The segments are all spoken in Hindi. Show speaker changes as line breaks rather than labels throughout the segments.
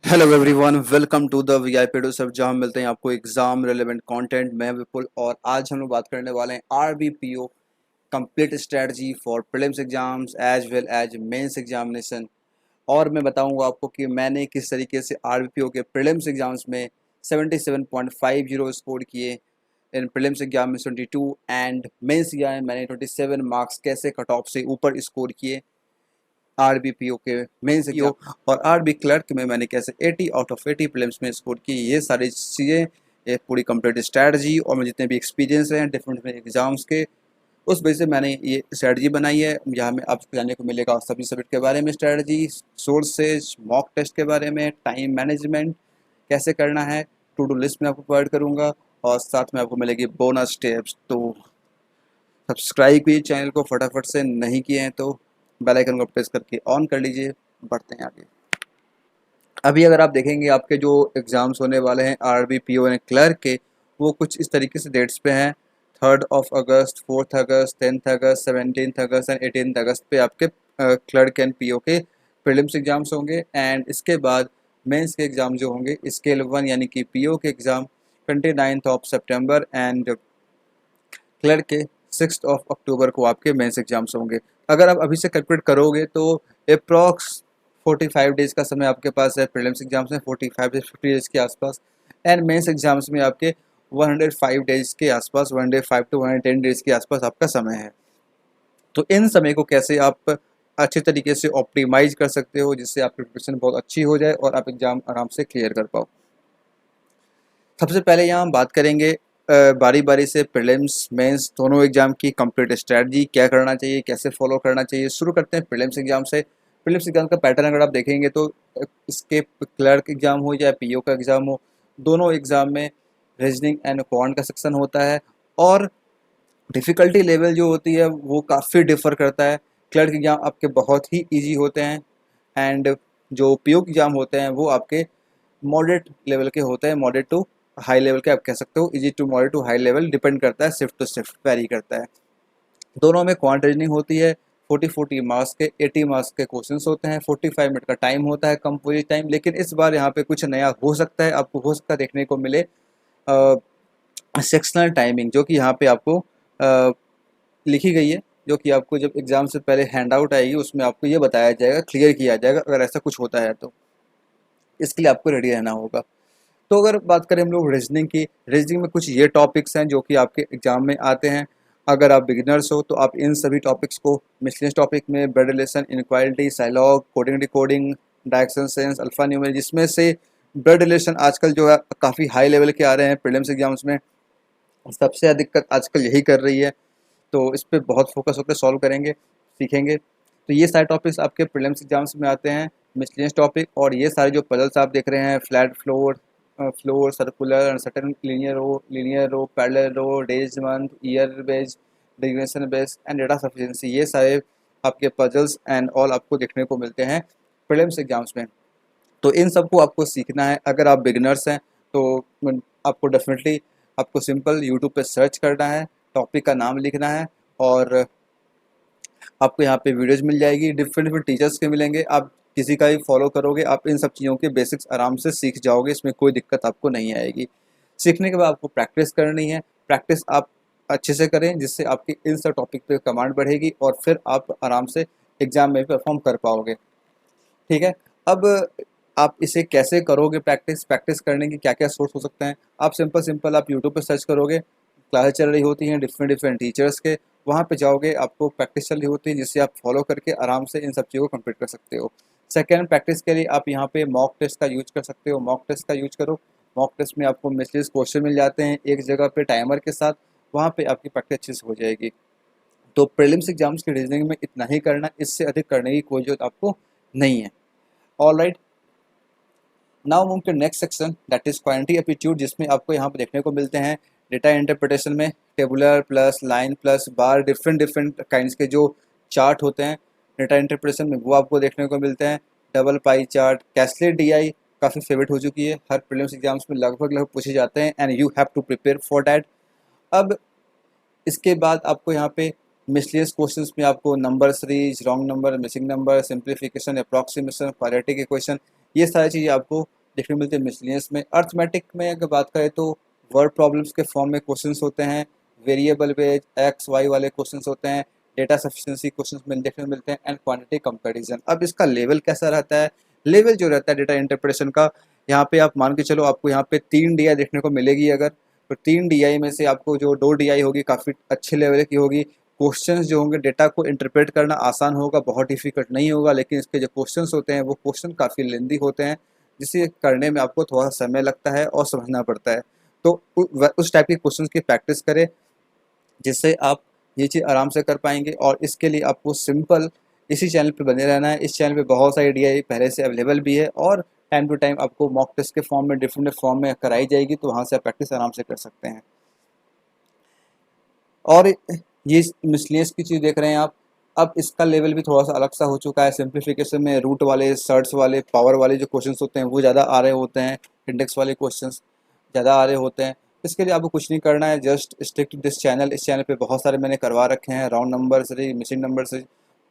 Hello everyone, welcome to the VIP to सब, जहां मिलते हैं आपको एग्जाम रिलेवेंट कंटेंट। मैं विपुल और आज हम लोग बात करने वाले हैं RBPO complete strategy for prelims exams as well as mains examination. और मैं बताऊंगा आपको कि मैंने किस तरीके से आरबीपीओ के प्रीलिम्स एग्जाम्स में 77.50 स्कोर किए, इन प्रीलिम्स एग्जाम में 22 एंड मेंस एग्जाम में मैंने 27 मार्क्स कैसे कट ऑफ से ऊपर स्कोर किए आरबीपीओ के मेंस एग्जाम। और आरबी क्लर्क में मैंने कैसे 80 आउट ऑफ 80 प्रीलिम्स में स्कोर की। ये सारी चीज़ें, ये पूरी कंप्लीट स्ट्रैटेजी और मैं जितने भी एक्सपीरियंस हैं डिफरेंट एग्जाम्स के, उस वजह से मैंने ये स्ट्रैटेजी बनाई है। यहाँ में आपको जानने को मिलेगा सभी सब्जेक्ट के बारे में, स्ट्रैटेजी, सोर्सेज, मॉक टेस्ट के बारे में, टाइम मैनेजमेंट कैसे करना है, टू डू लिस्ट में आपको प्रोवाइड करूँगा और साथ में आपको मिलेगी बोनस टिप्स। तो सब्सक्राइब कीजिए चैनल को फटाफट से, नहीं किए हैं तो बेल आइकन को प्रेस करके ऑन कर लीजिए। बढ़ते हैं आगे। अभी अगर आप देखेंगे आपके जो एग्ज़ाम्स होने वाले हैं आरबीपीओ एंड क्लर्क के, वो कुछ इस तरीके से डेट्स पे हैं। 3 अगस्त, 4 अगस्त, 10 अगस्त, 17 अगस्त एंड 18 अगस्त पे आपके क्लर्क एंड पीओ के प्रीलिम्स एग्ज़ाम्स होंगे। एंड इसके बाद मेंस के एग्ज़ाम जो होंगे स्केल 1 यानी कि पीओ के एग्ज़ाम 29 सितंबर एंड क्लर्क के 6 अक्टूबर को आपके मेंस एग्जाम्स होंगे। अगर आप अभी से कैलकुलेट करोगे तो अप्रॉक्स 45 डेज़ का समय आपके पास है प्रीलिम्स एग्जाम्स में, 45 से 50 डेज़ के आसपास। एंड मेंस एग्जाम्स में आपके 105 डेज़ के आसपास, 105 टू 110 डेज़ के आसपास आपका समय है। तो इन समय को कैसे आप अच्छे तरीके से ऑप्टिमाइज कर सकते हो जिससे आपकी प्रिपरेशन बहुत अच्छी हो जाए और आप एग्ज़ाम आराम से क्लियर कर पाओ। सबसे पहले यहाँ हम बात करेंगे बारी बारी से प्रीलिम्स मेंस दोनों एग्जाम की कंप्लीट स्ट्रेटजी, क्या करना चाहिए, कैसे फॉलो करना चाहिए। शुरू करते हैं प्रीलिम्स एग्जाम से। प्रीलिम्स एग्जाम का पैटर्न अगर आप देखेंगे तो इसके क्लर्क एग्जाम हो या पीओ का एग्जाम हो, दोनों एग्जाम में रीजनिंग एंड क्वांट का सेक्शन होता है और डिफ़िकल्टी लेवल जो होती है वो काफ़ी डिफ़र करता है। क्लर्क एग्जाम आपके बहुत ही ईजी होते हैं एंड जो पीओ एग्जाम होते हैं वो आपके मॉडरेट लेवल के होते हैं, मॉडरेट टू हाई लेवल के आप कह सकते हो। Easy to moderate to high level depend करता है, शिफ्ट टू शिफ्ट वेरी करता है। दोनों में क्वांट रीजनिंग होती है। 40 मार्क्स के 80 मार्क्स के क्वेश्चंस होते हैं। 45 मिनट का टाइम होता है, कंपोजिट टाइम। लेकिन इस बार यहाँ पे कुछ नया हो सकता है, आपको हो सकता है देखने को मिले सेक्शनल टाइमिंग, जो कि यहाँ पे आपको लिखी गई है, जो कि आपको जब एग्जाम से पहले हैंड आउट आएगी उसमें आपको ये बताया जाएगा, क्लियर किया जाएगा अगर ऐसा कुछ होता है तो। इसके लिए आपको रेडी रहना होगा। तो अगर बात करें हम लोग रीजनिंग की, रीजनिंग में कुछ ये टॉपिक्स हैं जो कि आपके एग्जाम में आते हैं। अगर आप बिगिनर्स हो तो आप इन सभी टॉपिक्स को मिसलेनियस टॉपिक में blood relation, inequality, syllogism, coding decoding, direction sense, alphanumeric, जिसमें से ब्लड रिलेशन आजकल जो है काफ़ी हाई लेवल के आ रहे हैं प्रीलिम्स एग्जाम्स में, सबसे अधिक दिक्कत आजकल यही कर रही है। तो इस पर बहुत फोकस होकर सॉल्व करेंगे, सीखेंगे। तो ये सारे टॉपिक्स आपके प्रीलिम्स एग्जाम्स में आते हैं, मिसलेनियस टॉपिक। और ये सारे जो पजल्स आप देख रहे हैं, flat floor, floor, circular, uncertain, linear row, parallel row, days month, year based, digression based and data sufficiency, ये सारे आपके पजल्स एंड ऑल आपको देखने को मिलते हैं प्रीलिम्स एग्जाम्स में। तो इन सबको आपको सीखना है। अगर आप बिगिनर्स हैं तो आपको डेफिनेटली आपको सिंपल यूट्यूब पे सर्च करना है, टॉपिक का नाम लिखना है और आपको यहाँ पे वीडियोज़ मिल जाएगी, डिफरेंट डिफरेंट टीचर्स के मिलेंगे। आप किसी का भी फॉलो करोगे, आप इन सब चीज़ों के बेसिक्स आराम से सीख जाओगे, इसमें कोई दिक्कत आपको नहीं आएगी। सीखने के बाद आपको प्रैक्टिस करनी है। प्रैक्टिस आप अच्छे से करें जिससे आपकी इन सब टॉपिक पे कमांड बढ़ेगी और फिर आप आराम से एग्ज़ाम में परफॉर्म कर पाओगे। ठीक है। अब आप इसे कैसे करोगे प्रैक्टिस, प्रैक्टिस करने की क्या क्या सोर्स हो सकते हैं। आप सिंपल आप यूट्यूब पे सर्च करोगे, क्लासेस चल रही होती हैं डिफरेंट डिफरेंट टीचर्स के, वहाँ पे जाओगे, आपको प्रैक्टिस चल रही होती है जिससे आप फॉलो करके आराम से इन सब चीज़ों को कंप्लीट कर सकते हो। सेकेंड, प्रैक्टिस के लिए आप यहाँ पे मॉक टेस्ट का यूज कर सकते हो। मॉक टेस्ट का यूज करो। मॉक टेस्ट में आपको मिसलीनियस क्वेश्चन मिल जाते हैं एक जगह पे टाइमर के साथ, वहाँ पे आपकी प्रैक्टिस अच्छे से हो जाएगी। तो प्रीलिम्स एग्जाम्स की रीजनिंग में इतना ही करना, इससे अधिक करने की कोई जरूरत आपको नहीं है। All right, now move to next section that is quantity aptitude, जिसमें आपको यहाँ पे देखने को मिलते हैं डेटा इंटरप्रिटेशन में tabular plus line plus bar, different different kinds के जो चार्ट होते हैं डेटा इंटरप्रिटेशन में वो आपको देखने को मिलते हैं। डबल पाई चार्ट, कैसलेट डीआई काफ़ी फेवरेट हो चुकी है, हर प्रीलिम्स एग्जाम्स में लगभग पूछे जाते हैं and you have to prepare for that. अब इसके बाद आपको यहाँ पे मिसलियस क्वेश्चंस में आपको number series, wrong number, missing number, simplification, approximation, quadratic equation, ये सारी चीज़ें आपको देखने को मिलते हैं मिसलिनियस में। अर्थमेटिक में अगर बात करें तो वर्ड प्रॉब्लम्स के फॉर्म में क्वेश्चंस होते हैं, वेरिएबल वेज एक्स वाई वाले क्वेश्चंस होते हैं, डेटा सफिशिएंसी क्वेश्चंस में देखने को मिलते हैं एंड क्वांटिटी कंपैरिजन। अब इसका लेवल कैसा रहता है, लेवल जो रहता है डेटा इंटरप्रिटेशन का, यहाँ पे आप मान के चलो आपको यहाँ पे 3 DI देखने को मिलेगी अगर, तो 3 DI में से आपको जो 2 DI होगी काफ़ी अच्छे लेवल की होगी। क्वेश्चंस जो होंगे डेटा को इंटरप्रेट करना आसान होगा, बहुत डिफिकल्ट नहीं होगा, लेकिन इसके जो क्वेश्चंस होते हैं वो क्वेश्चन काफ़ी लेंदी होते हैं, जिसे करने में आपको थोड़ा समय लगता है और समझना पड़ता है। तो उस टाइप के क्वेश्चन की प्रैक्टिस करें जिससे आप ये चीज़ आराम से कर पाएंगे। और इसके लिए आपको सिंपल इसी चैनल पे बने रहना है। इस चैनल पे बहुत सारी DI पहले से अवेलेबल भी है और टाइम टू टाइम आपको मॉक टेस्ट के फॉर्म में डिफरेंट फॉर्म में कराई जाएगी, तो वहाँ से आप प्रैक्टिस आराम से कर सकते हैं। और ये मिसलेनियस की चीज़ देख रहे हैं आप, अब इसका लेवल भी थोड़ा सा अलग सा हो चुका है। सिंप्लीफिकेशन में रूट वाले, सर्ट्स वाले, पावर वाले जो क्वेश्चंस होते हैं वो ज़्यादा आ रहे होते हैं, इंडेक्स वाले क्वेश्चंस ज़्यादा आ रहे होते हैं। इसके लिए आपको कुछ नहीं करना है, just stick to this channel. इस चैनल पे बहुत सारे मैंने करवा रखे हैं, राउंड नंबर से, मिसिंग नंबर से,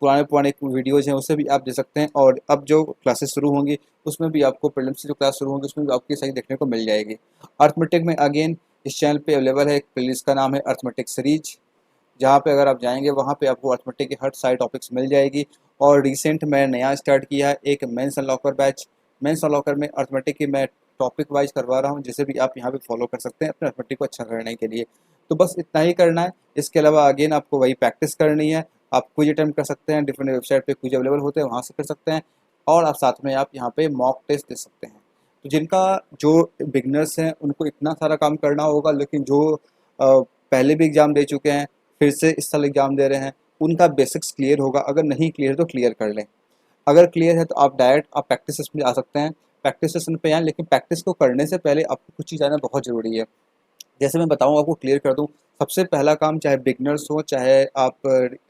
पुराने पुराने वीडियोज़ हैं उसे भी आप दे सकते हैं। और अब जो क्लासेस शुरू होंगी उसमें भी आपको प्रीलिम्स की जो क्लास शुरू होंगी उसमें भी आपकी सही देखने को मिल जाएगी। अर्थमेटिक में अगेन इस चैनल पे अवेलेबल है एक प्लेलिस्ट का नाम है अर्थमेटिक सीरीज, जहाँ पे अगर आप जाएंगे वहाँ पे आपको अर्थमेटिक की हर सारी टॉपिक्स मिल जाएगी। और रिसेंट मैं नया स्टार्ट किया है एक mains unlocker batch. Mains unlocker में अर्थमेटिक की मैं टॉपिक वाइज करवा रहा हूँ, जिसे भी आप यहाँ पे फॉलो कर सकते हैं अपने अर्थमेटिक को अच्छा करने के लिए। तो बस इतना ही करना है। इसके अलावा अगेन आपको वही प्रैक्टिस करनी है। आप क्विज अटेम्प्ट कर सकते हैं, डिफरेंट वेबसाइट पे क्विज अवेलेबल होते हैं, वहाँ से कर सकते हैं। और आप साथ में आप यहाँ पे मॉक टेस्ट दे सकते हैं। तो जिनका जो बिगनर्स हैं उनको इतना सारा काम करना होगा, लेकिन जो पहले भी एग्ज़ाम दे चुके हैं, फिर से इस साल एग्ज़ाम दे रहे हैं, उनका बेसिक्स क्लियर होगा। अगर नहीं क्लियर तो क्लियर कर लें, अगर क्लियर है तो आप डायरेक्ट आप प्रैक्टिस सेशन में आ सकते हैं। प्रैक्टिस सेशन पे आएँ, लेकिन प्रैक्टिस को करने से पहले आपको कुछ चीज़ जानना बहुत ज़रूरी है। जैसे मैं बताऊँ आपको, क्लियर कर दूँ, सबसे पहला काम चाहे बिगनर्स हो चाहे आप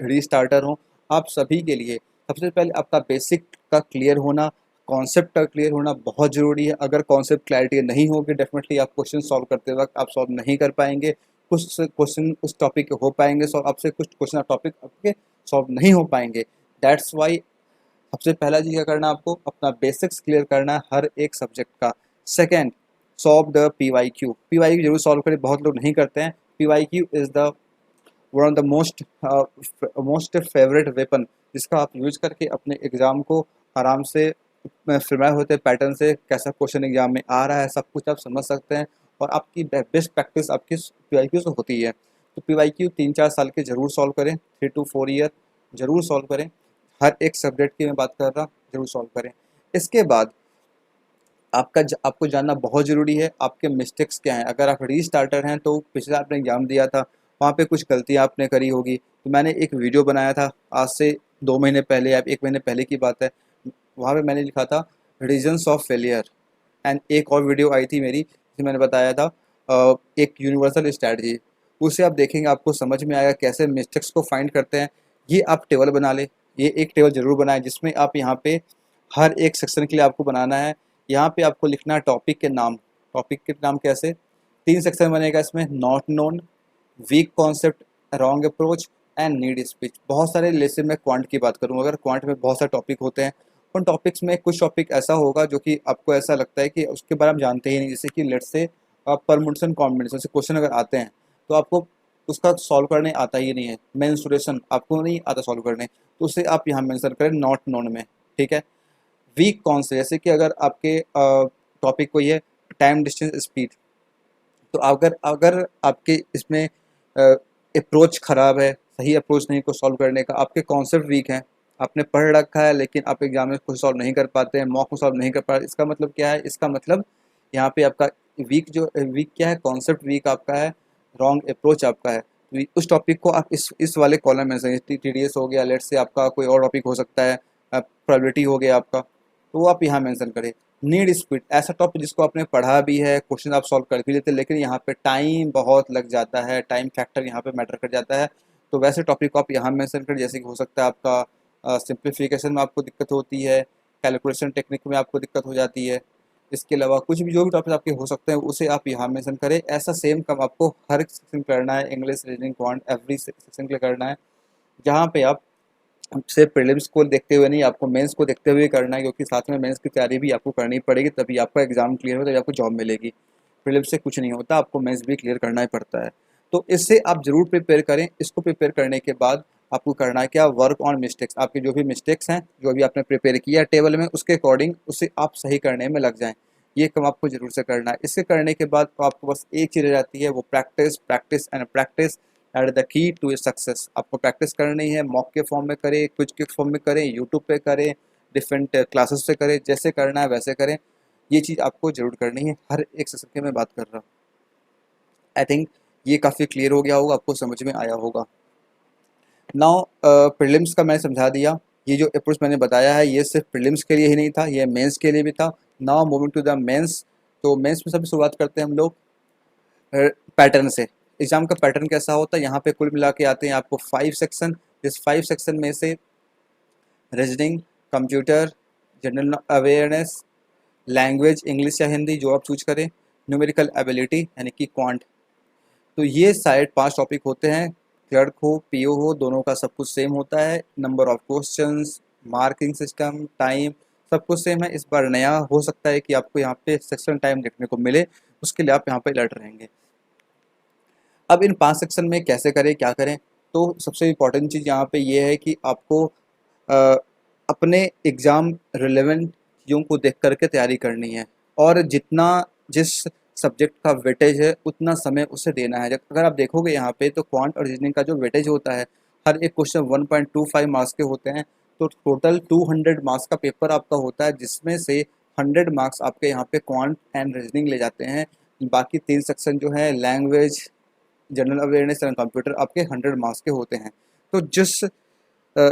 रीस्टार्टर हो, आप सभी के लिए सबसे पहले आपका बेसिक का क्लियर होना, कॉन्सेप्ट का क्लियर होना बहुत ज़रूरी है। अगर कॉन्सेप्ट क्लैरिटी नहीं होगी, डेफिनेटली आप क्वेश्चन सॉल्व करते वक्त आप सॉल्व नहीं कर पाएंगे। कुछ क्वेश्चन उस टॉपिक के हो पाएंगे सॉल्व आपसे, कुछ क्वेश्चन टॉपिक आपके सॉल्व नहीं हो पाएंगे। दैट्स वाई सबसे पहला चीज़ क्या करना है, आपको अपना बेसिक्स क्लियर करना है हर एक सब्जेक्ट का। Second, solve the PYQ। PYQ जरूर सॉल्व करें, बहुत लोग नहीं करते हैं। PYQ is the one of the most favourite weapon, जिसका आप यूज करके अपने एग्ज़ाम को आराम से फिल्माए होते पैटर्न से कैसा क्वेश्चन एग्जाम में आ रहा है सब कुछ आप समझ सकते हैं। और आपकी बेस्ट प्रैक्टिस आपकी PYQ से होती है। तो PYQ 3-4 साल के ज़रूर सॉल्व करें, 3 to 4 ईयर ज़रूर सॉल्व करें। हर एक सब्जेक्ट की मैं बात कर रहा, ज़रूर सॉल्व करें। इसके बाद आपको जानना बहुत ज़रूरी है आपके मिस्टेक्स क्या हैं। अगर आप रीस्टार्टर हैं तो पिछले आपने एग्ज़ाम दिया था, वहाँ पे कुछ गलतियाँ आपने करी होगी। तो मैंने एक वीडियो बनाया था आज से 2 महीने पहले या 1 महीने पहले की बात है। वहाँ पे मैंने लिखा था रीजन्स ऑफ फेलियर। एंड एक और वीडियो आई थी मेरी जिसमें मैंने बताया था एक यूनिवर्सल स्ट्रैटेजी। उसे आप देखेंगे आपको समझ में आएगा कैसे मिस्टेक्स को फाइंड करते हैं। ये आप टेबल बना लें, ये एक टेबल ज़रूर बनाएं जिसमें आप यहाँ पे हर एक सेक्शन के लिए आपको बनाना है। यहाँ पे आपको लिखना है टॉपिक के नाम। टॉपिक के नाम कैसे, 3 सेक्शन बनेगा इसमें, not known, weak concept, wrong approach and need speech. बहुत सारे लेसन में क्वांट की बात करूँ, अगर क्वांट में बहुत सारे टॉपिक होते हैं, उन टॉपिक्स में कुछ टॉपिक ऐसा होगा जो कि आपको ऐसा लगता है कि उसके बारे में जानते ही नहीं। जैसे कि लेट्स से परमुटेशन कॉम्बिनेशन से क्वेश्चन अगर आते हैं तो आपको उसका सॉल्व करने आता ही नहीं है। मेंसुरेशन आपको नहीं आता सॉल्व करने, तो उसे आप यहाँ मेंशन करें नॉट नोन में, ठीक है। वीक कौन से, जैसे कि अगर आपके टॉपिक को ये टाइम डिस्टेंस स्पीड, तो अगर अगर आपके इसमें अप्रोच ख़राब है, सही अप्रोच नहीं को सॉल्व करने का, आपके कॉन्सेप्ट वीक हैं, आपने पढ़ रखा है लेकिन आप एग्जाम में कुछ सॉल्व नहीं कर पाते हैं, मॉक में सॉल्व नहीं कर पा रहे, इसका मतलब क्या है, इसका मतलब यहाँ पे आपका वीक क्या है, कॉन्सेप्ट वीक आपका है, रॉन्ग अप्रोच आपका है। तो उस टॉपिक को आप इस वाले कॉलम में से TDS हो गया, लेट से आपका कोई और टॉपिक हो सकता है, प्रोबेबिलिटी हो गया आपका, तो वो आप यहाँ मेंशन करें। नीड स्पीड, ऐसा टॉपिक जिसको आपने पढ़ा भी है, क्वेश्चन आप सॉल्व कर भी लेते हैं, लेकिन यहाँ पे टाइम बहुत लग जाता है, टाइम फैक्टर यहाँ पे मैटर कर जाता है। तो वैसे टॉपिक को आप यहाँ मेंशन करें, जैसे कि हो सकता है आपका सिंप्लीफिकेशन में आपको दिक्कत होती है, कैलकुलेशन टेक्निक में आपको दिक्कत हो जाती है। इसके अलावा कुछ भी जो भी टॉपिक आपके हो सकते हैं उसे आप यहाँ मेंशन करें। ऐसा सेम काम आपको हर एक सेक्शन करना है, English, reasoning, quant, every section के लिए करना है। जहाँ पे आप सिर्फ प्रीलिम्स को देखते हुए नहीं, आपको मेंस को देखते हुए करना है, क्योंकि साथ में मेंस की तैयारी भी आपको करनी पड़ेगी, तभी आपका एग्जाम क्लियर हो, तभी आपको जॉब मिलेगी। प्रीलिम्स से कुछ नहीं होता, आपको मेंस भी क्लियर करना ही पड़ता है। तो इससे आप ज़रूर प्रिपेयर करें। इसको प्रिपेयर करने के बाद आपको करना है क्या, वर्क ऑन मिस्टेक्स। आपके जो भी मिस्टेक्स हैं, जो भी आपने प्रिपेयर किया टेबल में, उसके अकॉर्डिंग उसे आप सही करने में लग जाएं। ये काम आपको जरूर से करना है। इससे करने के बाद तो आपको बस एक चीज़ रह जाती है, वो practice, practice and practice that is the key to success. आपको प्रैक्टिस करनी है, मॉक के फॉर्म में करें, क्विज के फॉर्म में करें, यूट्यूब पे करें, डिफरेंट क्लासेस से करें, जैसे करना है वैसे करें। ये चीज़ आपको जरूर करनी है, हर एक सेशन की मैं बात कर रहा हूँ। आई थिंक ये काफ़ी क्लियर हो गया होगा, आपको समझ में आया होगा। नाउ प्रीलिम्स का मैंने समझा दिया। ये जो अप्रोच मैंने बताया है, ये सिर्फ प्रीलिम्स के लिए ही नहीं था, ये मेंस के लिए भी था। Now moving to the mains. तो मेंस में सबसे शुरुआत करते हैं हम लोग पैटर्न से। एग्जाम का पैटर्न कैसा होता है, यहाँ पे कुल मिला के आते हैं आपको 5 सेक्शन। इस 5 सेक्शन में से reasoning, computer, general awareness, language English या हिंदी जो आप चूज करें, न्यूमेरिकल एबिलिटी यानी कि क्वांट। तो ये साइड 5 टॉपिक होते हैं। क्लर्क हो, पीओ हो, दोनों का सब कुछ सेम होता है। Number of questions, marking system, time, सब कुछ सेम है। इस बार नया हो सकता है कि आपको यहाँ पे सेक्शन टाइम देखने को मिले, उसके लिए आप यहाँ पे अलर्ट रहेंगे। अब इन 5 सेक्शन में कैसे करें, क्या करें, तो सबसे इम्पॉर्टेंट चीज़ यहाँ पे ये है कि आपको अ, अपने एग्ज़ाम रिलेवेंट चीज़ों को देख करके तैयारी करनी है, और जितना जिस सब्जेक्ट का वेटेज है उतना समय उसे देना है। अगर आप देखोगे यहाँ पे, तो क्वांट और रीजनिंग का जो वेटेज होता है, हर एक क्वेश्चन 1.25 मार्क्स के होते हैं। तो टोटल 200 मार्क्स का पेपर आपका होता है, जिसमें से 100 मार्क्स आपके यहाँ पे क्वांट एंड रीजनिंग ले जाते हैं। बाकी 3 सेक्शन जो है, language, general awareness and computer, आपके 100 मार्क्स के होते हैं। तो अ,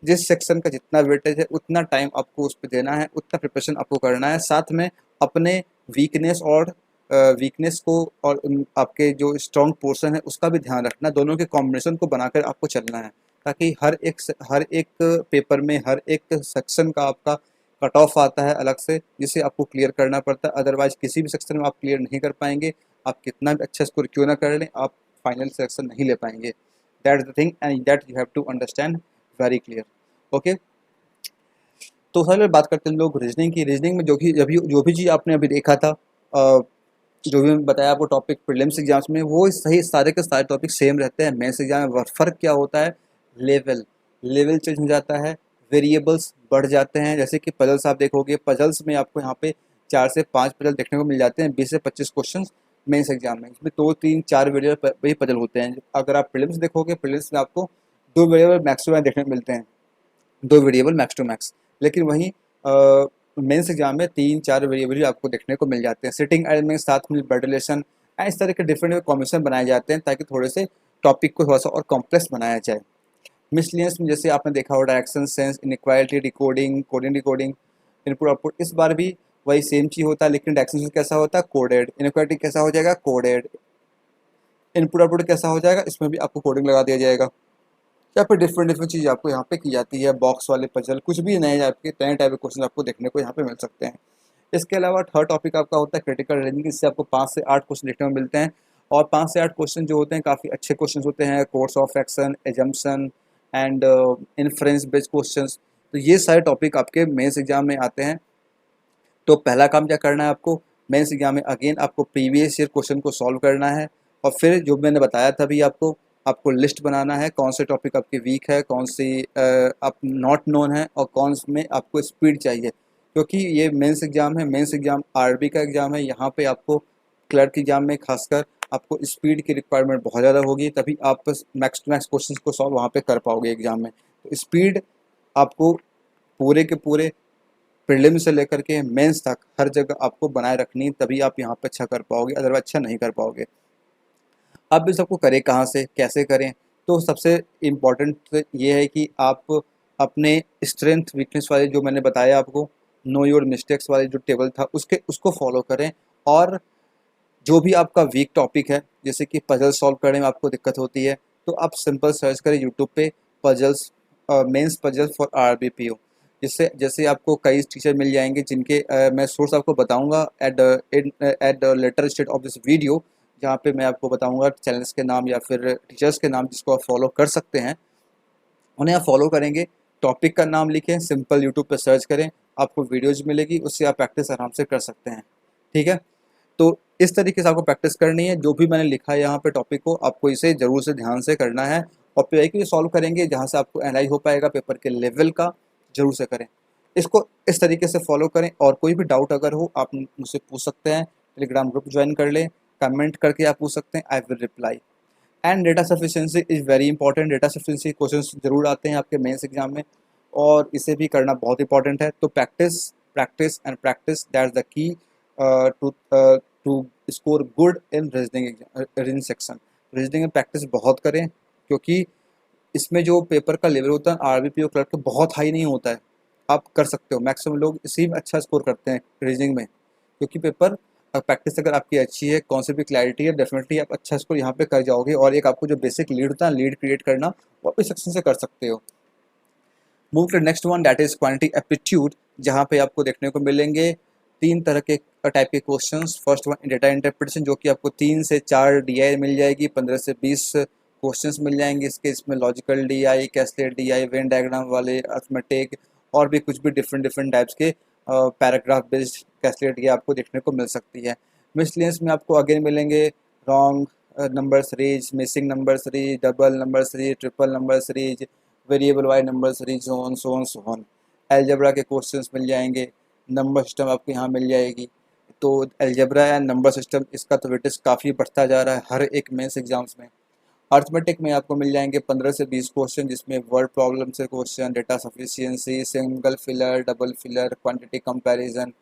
जिस सेक्शन का जितना वेटेज है उतना टाइम आपको उस पर देना है, उतना प्रिपरेशन आपको करना है। साथ में अपने वीकनेस और वीकनेस को और आपके जो स्ट्रॉन्ग पोर्शन है उसका भी ध्यान रखना। दोनों के कॉम्बिनेशन को बनाकर आपको चलना है, ताकि हर एक पेपर में हर एक सेक्शन का आपका कट ऑफ आता है अलग से, जिसे आपको क्लियर करना पड़ता है। अदरवाइज किसी भी सेक्शन में आप क्लियर नहीं कर पाएंगे। आप कितना भी अच्छा स्कोर क्यों ना कर लें, आप फाइनल सिलेक्शन नहीं ले पाएंगे। That is the thing and that you have to understand very clear. Okay, तो सर बात करते हैं लोग रीजनिंग की। रीजनिंग में जो भी चीज़ आपने अभी देखा था, जो भी मैं बताया आपको टॉपिक प्रीलिम्स एग्जाम्स में, वो सही सारे के सारे टॉपिक सेम रहते हैं। मेंस एग्जाम में फ़र्क क्या होता है, लेवल लेवल चेंज हो जाता है, वेरिएबल्स बढ़ जाते हैं। जैसे कि पजल्स आप देखोगे, पजल्स में आपको यहाँ पे 4 से 5 पजल देखने को मिल जाते हैं, 20 से 25 क्वेश्चन मेंस एग्जाम में। इसमें 2 3 4 वेरिएबल वही पजल होते हैं। अगर आप प्रीलिम्स देखोगे, प्रीलिम्स में आपको 2 वेरिएबल मैक्सिमम देखने को मिलते हैं, 2 वेरिएबल मैक्स टू मैक्स। लेकिन वहीं मेंस एग्जाम में 3 4 वेरिएबल भी आपको देखने को मिल जाते हैं। सिटिंग एलिमेंट, साथ में ब्लड रिलेशन, इस तरह के डिफरेंट कॉम्बिनेशन बनाए जाते हैं, ताकि थोड़े से टॉपिक को थोड़ा सा और कॉम्प्लेक्स बनाया जाए। मिसलियंस में जैसे आपने देखा हो, direction sense, inequality, decoding, coding decoding, input output, इस बार भी वही सेम चीज़ होता है, लेकिन डायरेक्शन सेंस कैसा होता है, कोडेड। इनइक्वालिटी कैसा हो जाएगा, कोडेड। इनपुट आउटपुट कैसा हो जाएगा, इसमें भी आपको कोडिंग लगा दिया जाएगा। या फिर डिफरेंट डिफरेंट चीज़ आपको यहाँ पे की जाती है, बॉक्स वाले पजल, कुछ भी नए आपके नए टाइप के क्वेश्चन आपको देखने को यहाँ पे मिल सकते हैं। इसके अलावा थर्ड टॉपिक आपका होता है क्रिटिकल रीजनिंग। इससे आपको 5 से 8 क्वेश्चन देखने को मिलते हैं, और 5 से 8 क्वेश्चन जो होते हैं काफ़ी अच्छे क्वेश्चन होते हैं। Course of action, assumption and inference based question. तो ये सारे टॉपिक आपके मेंस एग्जाम में आते हैं। तो पहला काम क्या करना है आपको, मेंस एग्जाम में अगेन आपको प्रीवियस ईयर क्वेश्चन को सॉल्व करना है, और फिर जो मैंने बताया था अभी आपको लिस्ट बनाना है, कौन से टॉपिक आपके वीक है, कौन सी आप नॉट नोन है, और कौन में आपको स्पीड चाहिए। क्योंकि ये मेंस एग्जाम है, मेंस एग्जाम आरबी का एग्जाम है, यहाँ पे आपको क्लर्क एग्जाम में खासकर आपको स्पीड की रिक्वायरमेंट बहुत ज़्यादा होगी, तभी आप मैक्स टू मैक्स क्वेश्चन को सॉल्व वहाँ पे कर पाओगे एग्जाम में। तो स्पीड आपको पूरे के पूरे प्रीलिम से लेकर के मेंस तक हर जगह आपको बनाए रखनी, तभी आप यहाँ पे अच्छा कर पाओगे, अदरवाइज अच्छा नहीं कर पाओगे। अब इस सबको करें कहाँ से, कैसे करें, तो सबसे इम्पॉर्टेंट ये है कि आप अपने स्ट्रेंथ वीकनेस वाले जो मैंने बताया आपको, नो योर मिस्टेक्स वाले जो टेबल था उसको फॉलो करें। और जो भी आपका वीक टॉपिक है, जैसे कि पजल सॉल्व करने में आपको दिक्कत होती है, तो आप सिंपल सर्च करें यूट्यूब पे, पजल्स, मेंस पजल फॉर आरबीपीओ। जिससे जैसे आपको कई टीचर मिल जाएंगे, जिनके मैं सोर्स आपको बताऊंगा at later state of this video, जहाँ पे मैं आपको बताऊंगा चैनल्स के नाम या फिर टीचर्स के नाम जिसको आप फॉलो कर सकते हैं। उन्हें आप फॉलो करेंगे, टॉपिक का नाम लिखें, सिंपल यूट्यूब पे सर्च करें, आपको वीडियोज़ मिलेगी, उससे आप प्रैक्टिस आराम से कर सकते हैं। ठीक है? तो इस तरीके से आपको प्रैक्टिस करनी है, जो भी मैंने लिखा है यहाँ पे टॉपिक को, आपको इसे ज़रूर से ध्यान से करना है और पीआईक्यू सॉल्व करेंगे, जहाँ से आपको एनालाइज़ हो पाएगा पेपर के लेवल का, ज़रूर से करें। इसको इस तरीके से फॉलो करें और कोई भी डाउट अगर हो आप मुझसे पूछ सकते हैं, टेलीग्राम ग्रुप ज्वाइन कर लें, कमेंट करके आप पूछ सकते हैं, I will reply. And data sufficiency is very important. Data sufficiency questions ज़रूर आते हैं आपके मेंस एग्जाम में और इसे भी करना बहुत इंपॉर्टेंट है। तो practice practice and practice, that's the key to score good in reasoning section. Reasoning में प्रैक्टिस बहुत करें, क्योंकि इसमें जो पेपर का लेवल होता है आरबीपीओ क्लर्क का बहुत हाई नहीं होता है। आप कर सकते हो, मैक्सिमम लोग इसी में अच्छा स्कोर करते हैं रीजनिंग में, क्योंकि पेपर प्रैक्टिस अगर आपकी अच्छी है, कॉन्सेप्ट की क्लैरिटी है, डेफिनेटली आप अच्छा स्कोर यहाँ पे कर जाओगे और एक आपको जो बेसिक लीड होता है, लीड क्रिएट करना, वो आप इस सेक्शन से कर सकते हो। Move to next one, that is quantity aptitude, जहाँ पे आपको देखने को मिलेंगे तीन तरह के टाइप के questions. First one data interpretation, जो कि आपको 3 से 4 डीआई मिल जाएगी, 15 से 20 क्वेश्चंस मिल जाएंगे इसमें logical DI, cascade DI, Venn diagram वाले, अर्थमेटिक और भी कुछ भी डिफरेंट डिफरेंट टाइप्स के पैराग्राफ बेस्ड कैस्केड डीआई आपको देखने को मिल सकती है। मिसलेनियस में आपको अगेन मिलेंगे wrong number series, missing number series, double number series, triple number series, variable Y number series, so on. Algebra के क्वेश्चंस मिल जाएंगे, नंबर सिस्टम आपको यहाँ मिल जाएगी। तो अलजेब्रा एंड नंबर सिस्टम, इसका तो वेटेज काफ़ी बढ़ता जा रहा है हर एक मेंस एग्जाम्स में। अर्थमेटिक में आपको मिल जाएंगे 15 से 20 क्वेश्चन, जिसमें वर्ड प्रॉब्लम से question, data sufficiency, single filler, double filler, quantity comparison,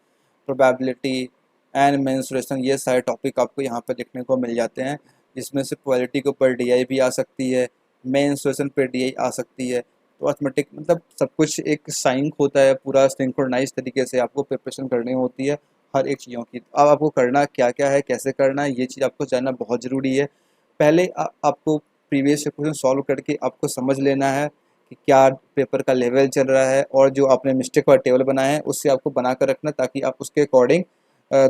probability and mensuration, ये सारे टॉपिक आपको यहाँ पर देखने को मिल जाते हैं, जिसमें से क्वालिटी के ऊपर डीआई भी आ सकती है, मेंसुरेशन पर डीआई आ सकती है। तो अर्थमेटिक मतलब सब कुछ एक साइंक होता है, पूरा सिंक्रोनाइज तरीके से आपको प्रिपरेशन करनी होती है हर एक चीज़ों की। अब आपको करना क्या क्या है, कैसे करना है, ये चीज़ आपको जानना बहुत ज़रूरी है। पहले आपको प्रीवियस क्वेश्चन सॉल्व करके आपको समझ लेना है कि क्या पेपर का लेवल चल रहा है, और जो आपने मिस्टेक वाला टेबल बनाया है उससे आपको बना कर रखना, ताकि आप उसके अकॉर्डिंग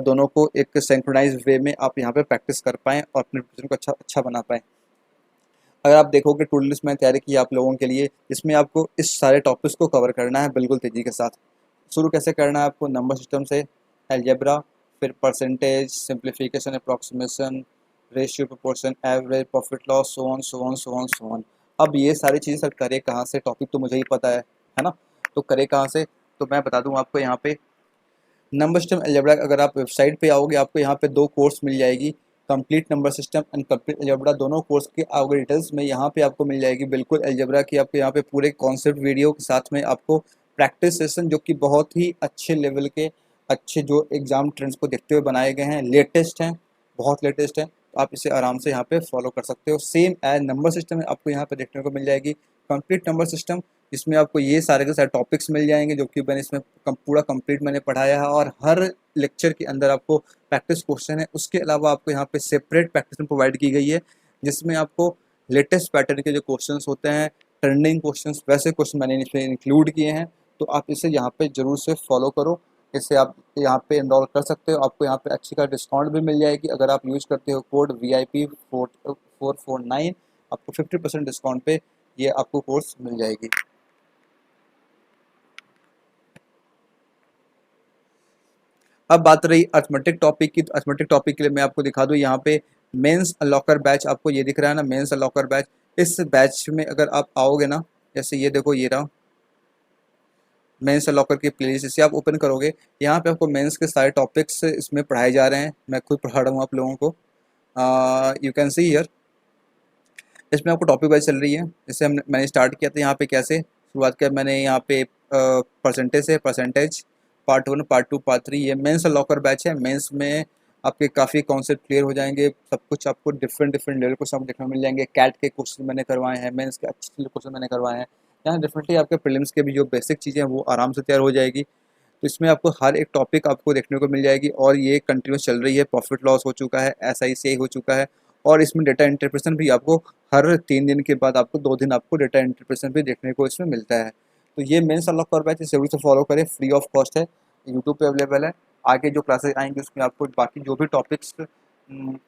दोनों को एक सिंक्रोनाइज वे में आप यहाँ पे प्रैक्टिस कर पाएँ और अपने प्रेजेंटेशन को अच्छा अच्छा बना पाएँ। अगर आप देखोगे टू डू लिस्ट मैंने तैयारी की है आप लोगों के लिए, इसमें आपको इस सारे टॉपिक्स को कवर करना है बिल्कुल तेज़ी के साथ। शुरू कैसे करना है आपको, नंबर सिस्टम से, अलजेब्रा, फिर percentage, simplification, approximation, ratio, proportion, average, profit loss, so on so on so on so on. अब ये सारी चीज़ें सर करे कहाँ से, टॉपिक तो मुझे ही पता है ना, तो करे कहाँ से, तो मैं बता दूँ आपको यहाँ पे। नंबर सिस्टम अलजेब्रा, अगर आप वेबसाइट पे आओगे आपको यहाँ पे 2 कोर्स मिल जाएगी, complete number system and complete algebra. दोनों कोर्स के आओगे डिटेल्स में यहाँ पे आपको मिल जाएगी बिल्कुल अलजेब्रा की, आपको यहाँ पे पूरे कॉन्सेप्ट वीडियो के साथ में आपको प्रैक्टिस सेशन, जो कि बहुत ही अच्छे लेवल के, अच्छे जो एग्जाम ट्रेंड्स को देखते हुए बनाए गए हैं, लेटेस्ट हैं, बहुत लेटेस्ट हैं, तो आप इसे आराम से यहाँ पे फॉलो कर सकते हो। सेम एज नंबर सिस्टम में आपको यहाँ पे देखने को मिल जाएगी कंप्लीट नंबर सिस्टम, जिसमें आपको ये सारे के सारे टॉपिक्स मिल जाएंगे, जो कि मैंने इसमें पूरा कंप्लीट मैंने पढ़ाया है, और हर लेक्चर के अंदर आपको प्रैक्टिस क्वेश्चन है। उसके अलावा आपको यहाँ पे सेपरेट प्रैक्टिस प्रोवाइड की गई है, जिसमें आपको लेटेस्ट पैटर्न के जो क्वेश्चंस होते हैं, ट्रेंडिंग क्वेश्चंस, वैसे क्वेश्चन मैंने इसमें इंक्लूड किए हैं। तो आप इसे यहाँ पे जरूर से फॉलो करो, इसे आप यहाँ पे इनरोल कर सकते हो। आपको यहाँ पे अच्छी का डिस्काउंट भी मिल जाएगी, अगर आप यूज़ करते हो कोड VIP449, आपको 50% डिस्काउंट पे ये आपको कोर्स मिल जाएगी। अब बात रही अर्थमेटिक टॉपिक की, तो अर्थमेटिक टॉपिक के लिए मैं आपको दिखा दूँ यहाँ पे मेंस अनलॉकर बैच, आपको ये दिख रहा है ना, मेंस अनलॉकर बैच। इस बैच में अगर आप आओगे ना, जैसे ये देखो, ये रहा मेंस अनलॉकर की प्लेलिस्ट, इसे आप ओपन करोगे, यहाँ पे आपको मेंस के सारे टॉपिक्स इसमें पढ़ाए जा रहे हैं, मैं खुद पढ़ा रहा हूँ आप लोगों को। यू कैन सी हियर, इसमें आपको टॉपिक वाइज चल रही है। जैसे मैंने स्टार्ट किया था यहाँ पे, कैसे शुरुआत किया मैंने, यहाँ पे परसेंटेज है, परसेंटेज पार्ट 1, पार्ट 2, पार्ट 3, ये मेंस लॉकर बैच है। मेंस में आपके काफ़ी कॉन्सेप्ट क्लियर हो जाएंगे, सब कुछ आपको डिफरेंट डिफरेंट लेवल को सब देखने को मिल जाएंगे। कैट के क्वेश्चन मैंने करवाए हैं, मेंस के अच्छे क्वेश्चन मैंने करवाए हैं। यहाँ डेफिनेटली आपके प्रीलिम्स के भी जो बेसिक चीज़ें हैं वो आराम से तैयार हो जाएगी। तो इसमें आपको हर एक टॉपिक आपको देखने को मिल जाएगी, और ये कंटिन्यूस चल रही है। प्रॉफिट लॉस हो चुका है, SICI हो चुका है, और इसमें डेटा इंटरप्रेशन भी आपको हर 3 दिन के बाद आपको 2 दिन आपको डेटा इंटरप्रेशन भी देखने को इसमें मिलता है। तो ये मेंस अनलॉक कर बैच जरूर से फॉलो करें, फ्री ऑफ कॉस्ट है, यूट्यूब पे अवेलेबल है। आगे जो क्लासेस आएंगी उसमें आपको बाकी जो भी टॉपिक्स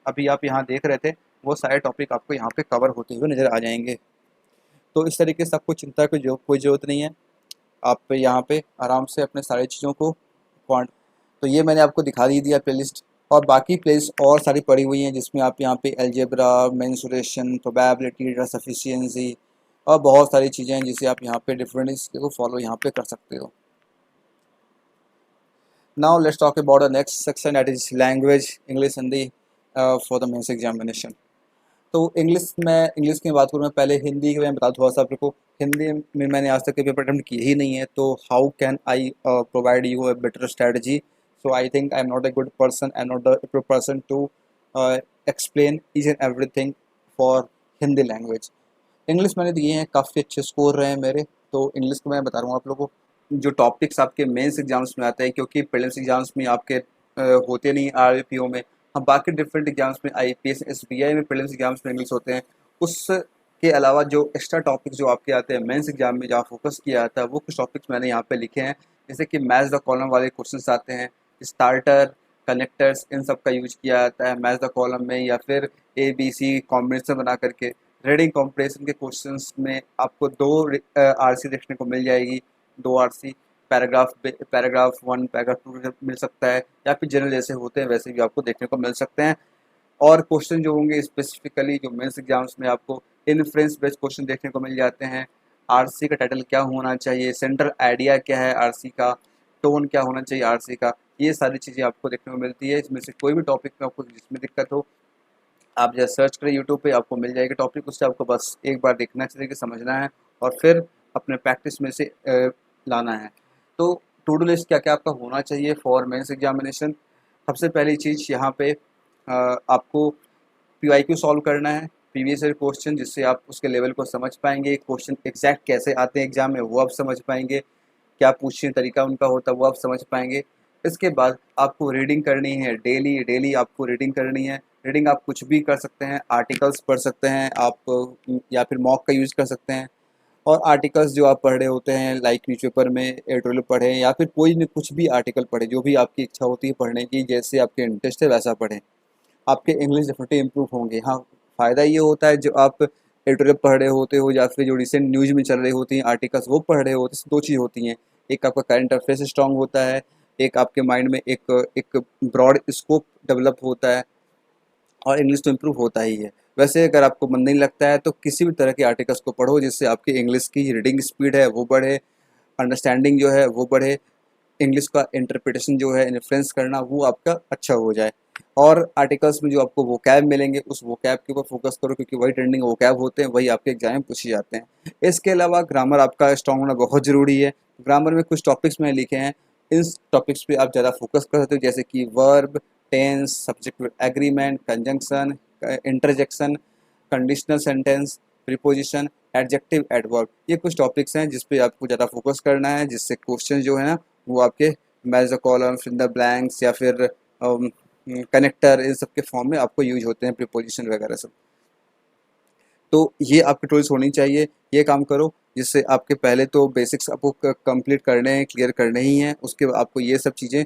अभी आप यहाँ देख रहे थे, वो सारे टॉपिक आपको यहाँ पे कवर होते हुए नज़र आ जाएंगे। तो इस तरीके से आपको चिंता की कोई ज़रूरत नहीं है। आप यहाँ पे आराम से अपने सारी चीज़ों को क्वांट तो ये मैंने आपको दिखा दी दिया प्लेलिस्ट, और बाकी प्लेलिस्ट और सारी पड़ी हुई हैं जिसमें आप यहाँ पे algebra, mensuration, probability, data sufficiency और बहुत सारी चीज़ें हैं जिसे आप यहाँ पे डिफरेंट इसको फॉलो यहाँ पे कर सकते हो। Now let's talk about the next section, that is language, English, Hindi for the mains examination. तो इंग्लिश की बात करूँ, मैं पहले हिंदी के बारे में बता थोड़ा सा आपको। हिंदी में मैंने आज तक पेपर अटेम्प्ट किए ही नहीं है, तो how can I provide you a better strategy. So I think I am not a good person, I am not the person to explain each and everything for Hindi language. English मैंने दिए हैं, काफ़ी अच्छे स्कोर रहे हैं मेरे, तो इंग्लिश को मैं बता रहा हूँ आप लोगों को। जो टॉपिक्स आपके मेंस एग्जाम्स में आते हैं, क्योंकि प्रीलिम्स एग्जाम्स में आपके होते नहीं आरबीपीओ में, हम बाकी डिफरेंट एग्जाम्स में आईपीएस एसबीआई में प्रीलिम्स एग्जाम्स में इंग्लिश होते हैं। उसके अलावा जो एक्स्ट्रा टॉपिक्स जो आपके आते हैं मेंस एग्जाम में, जहाँ फोकस किया जाता है, वो कुछ टॉपिक्स मैंने यहाँ पे लिखे हैं। जैसे कि मैच द कॉलम वाले क्वेश्चन आते हैं, स्टार्टर, कनेक्टर्स, इन सब का यूज किया जाता है मैच द कॉलम में, या फिर ए बी सी कॉम्बिनेशन बना करके। रीडिंग कॉम्प्रिहेंशन के क्वेश्चंस में आपको दो आरसी देखने को मिल जाएगी, दो आरसी, पैराग्राफ 1, पैराग्राफ 2 मिल सकता है, या फिर जनरल जैसे होते हैं वैसे भी आपको देखने को मिल सकते हैं। और क्वेश्चन जो होंगे स्पेसिफिकली जो मेंस एग्जाम्स में आपको इन्फ्रेंस बेस्ड क्वेश्चन देखने को मिल जाते हैं। आरसी का टाइटल क्या होना चाहिए, सेंट्रल आइडिया क्या है आरसी का, टोन क्या होना चाहिए आरसी का, ये सारी चीज़ें आपको देखने को मिलती है। इसमें से कोई भी टॉपिक में आपको जिसमें दिक्कत हो, आप जैसे सर्च करें यूट्यूब पे, आपको मिल जाएगा टॉपिक, उससे आपको बस एक बार देखना चाहिए कि समझना है, और फिर अपने प्रैक्टिस में से लाना है। तो टू डू लिस्ट क्या क्या आपका होना चाहिए फॉर मेंस एग्जामिनेशन। सबसे पहली चीज़ यहाँ पे आपको पीवाईक्यू सॉल्व करना है, प्रीवियस ईयर क्वेश्चन, जिससे आप उसके लेवल को समझ पाएंगे। क्वेश्चन एग्जैक्ट कैसे आते हैं एग्जाम में वो आप समझ पाएंगे, क्या पूछने तरीका उनका होता है वो आप समझ पाएंगे। इसके बाद आपको रीडिंग करनी है, डेली डेली आपको रीडिंग करनी है। रीडिंग आप कुछ भी कर सकते हैं, आर्टिकल्स पढ़ सकते हैं आप, या फिर मॉक का यूज़ कर सकते हैं। और आर्टिकल्स जो आप पढ़ रहे होते हैं, लाइक न्यूज़पेपर में एडिटोरियल पढ़ें, या फिर कोई न कुछ भी आर्टिकल पढ़ें, जो भी आपकी इच्छा होती है पढ़ने की, जैसे आपके इंटरेस्ट है वैसा पढ़ें। आपके इंग्लिश डेफिनेटली इम्प्रूव होंगे। हाँ, फ़ायदा ये होता है जो आप एडिटोरियल पढ़ रहे होते हो, या फिर जो रिसेंट न्यूज़ में चल रही होती हैं आर्टिकल्स वो पढ़ रहे होते हैं, दो चीज़ होती हैं। एक आपका करंट अफेयर्स स्ट्रांग होता है, एक आपके माइंड में एक ब्रॉड स्कोप डेवलप होता है, और इंग्लिश तो इम्प्रूव होता ही है। वैसे अगर आपको मन नहीं लगता है तो किसी भी तरह के आर्टिकल्स को पढ़ो, जिससे आपकी इंग्लिश की रीडिंग स्पीड है वो बढ़े, अंडरस्टैंडिंग जो है वो बढ़े, इंग्लिश का इंटरप्रिटेशन जो है, इन्फ्लुएंस करना, वो आपका अच्छा हो जाए। और आर्टिकल्स में जो आपको वोकैब मिलेंगे उस वोकैब के ऊपर फोकस करो, क्योंकि वही ट्रेंडिंग वोकैब होते हैं, वही आपके एग्जाम में पूछे जाते हैं। इसके अलावा ग्रामर आपका स्ट्रांग होना बहुत ज़रूरी है। ग्रामर में कुछ टॉपिक्स मैंने लिखे हैं, इन टॉपिक्स पे आप ज़्यादा फोकस कर सकते हो, जैसे कि verb, tense, subject with agreement, conjunction, interjection, conditional sentence, preposition, adjective, adverb. ये कुछ टॉपिक्स हैं जिस पे आपको ज़्यादा फोकस करना है, जिससे क्वेश्चन जो है ना वो आपके match the column, fill the blanks, या फिर कनेक्टर, इन सब के फॉर्म में आपको यूज होते हैं, प्रीपोजिशन वगैरह सब। तो ये आपकी टूल्स होनी चाहिए, ये काम करो, जिससे आपके पहले तो बेसिक्स आपको कंप्लीट करने हैं, क्लियर करने ही हैं, उसके बाद आपको ये सब चीज़ें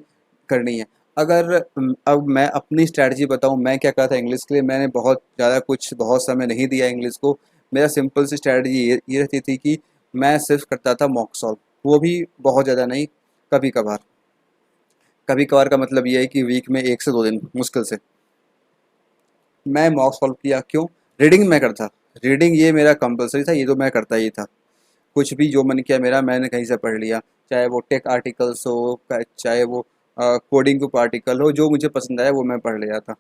करनी है। अगर अब मैं अपनी स्ट्रैटेजी बताऊं, मैं क्या करा था इंग्लिश के लिए, मैंने बहुत ज़्यादा कुछ बहुत समय नहीं दिया इंग्लिश को। मेरा सिंपल सी स्ट्रैटेजी ये रहती थी कि मैं सिर्फ करता था मॉक सॉल्व, वो भी बहुत ज़्यादा नहीं, कभी कभार। कभी कभार का मतलब ये है कि वीक में 1 से 2 दिन मुश्किल से मैं मॉक सॉल्व किया। क्यों? रीडिंग मैं करता, रीडिंग ये मेरा कंपलसरी था, ये तो मैं करता ही था। कुछ भी जो मन किया मेरा, मैंने कहीं से पढ़ लिया, चाहे वो टेक आर्टिकल्स हो, चाहे वो कोडिंग के आर्टिकल हो, जो मुझे पसंद आया वो मैं पढ़ लिया था।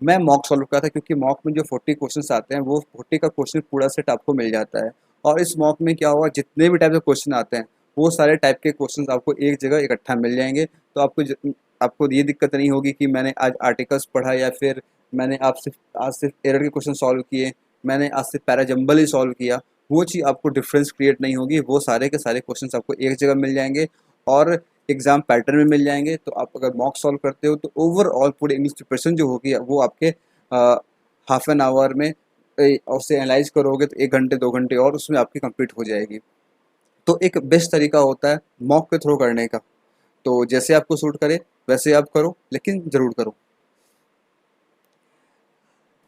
मैं मॉक सॉल्व करता था, क्योंकि मॉक में जो 40 क्वेश्चन आते हैं, वो 40 का क्वेश्चन पूरा सेट आपको मिल जाता है। और इस मॉक में क्या होगा, जितने भी टाइप के क्वेश्चन आते हैं वो सारे टाइप के क्वेश्चन आपको एक जगह इकट्ठा मिल जाएंगे। तो आपको ये दिक्कत नहीं होगी कि मैंने आज आर्टिकल्स पढ़ा, या फिर मैंने आज सिर्फ एरर के क्वेश्चन सॉल्व किए, मैंने आज सिर्फ पैराजम्बल ही सॉल्व किया। वो चीज़ आपको डिफरेंस क्रिएट नहीं होगी, वो सारे के सारे क्वेश्चन आपको एक जगह मिल जाएंगे, और एग्जाम पैटर्न में मिल जाएंगे। तो आप अगर मॉक सॉल्व करते हो तो ओवरऑल पूरी इंग्लिश प्रिपरेशन जो होगी वो आपके हाफ एन आवर में उससे एनालाइज करोगे तो 1 घंटे 2 घंटे और उसमें आपकी कंप्लीट हो जाएगी। तो एक बेस्ट तरीका होता है मॉक के थ्रू करने का। तो जैसे आपको सूट करे वैसे आप करो, लेकिन ज़रूर करो।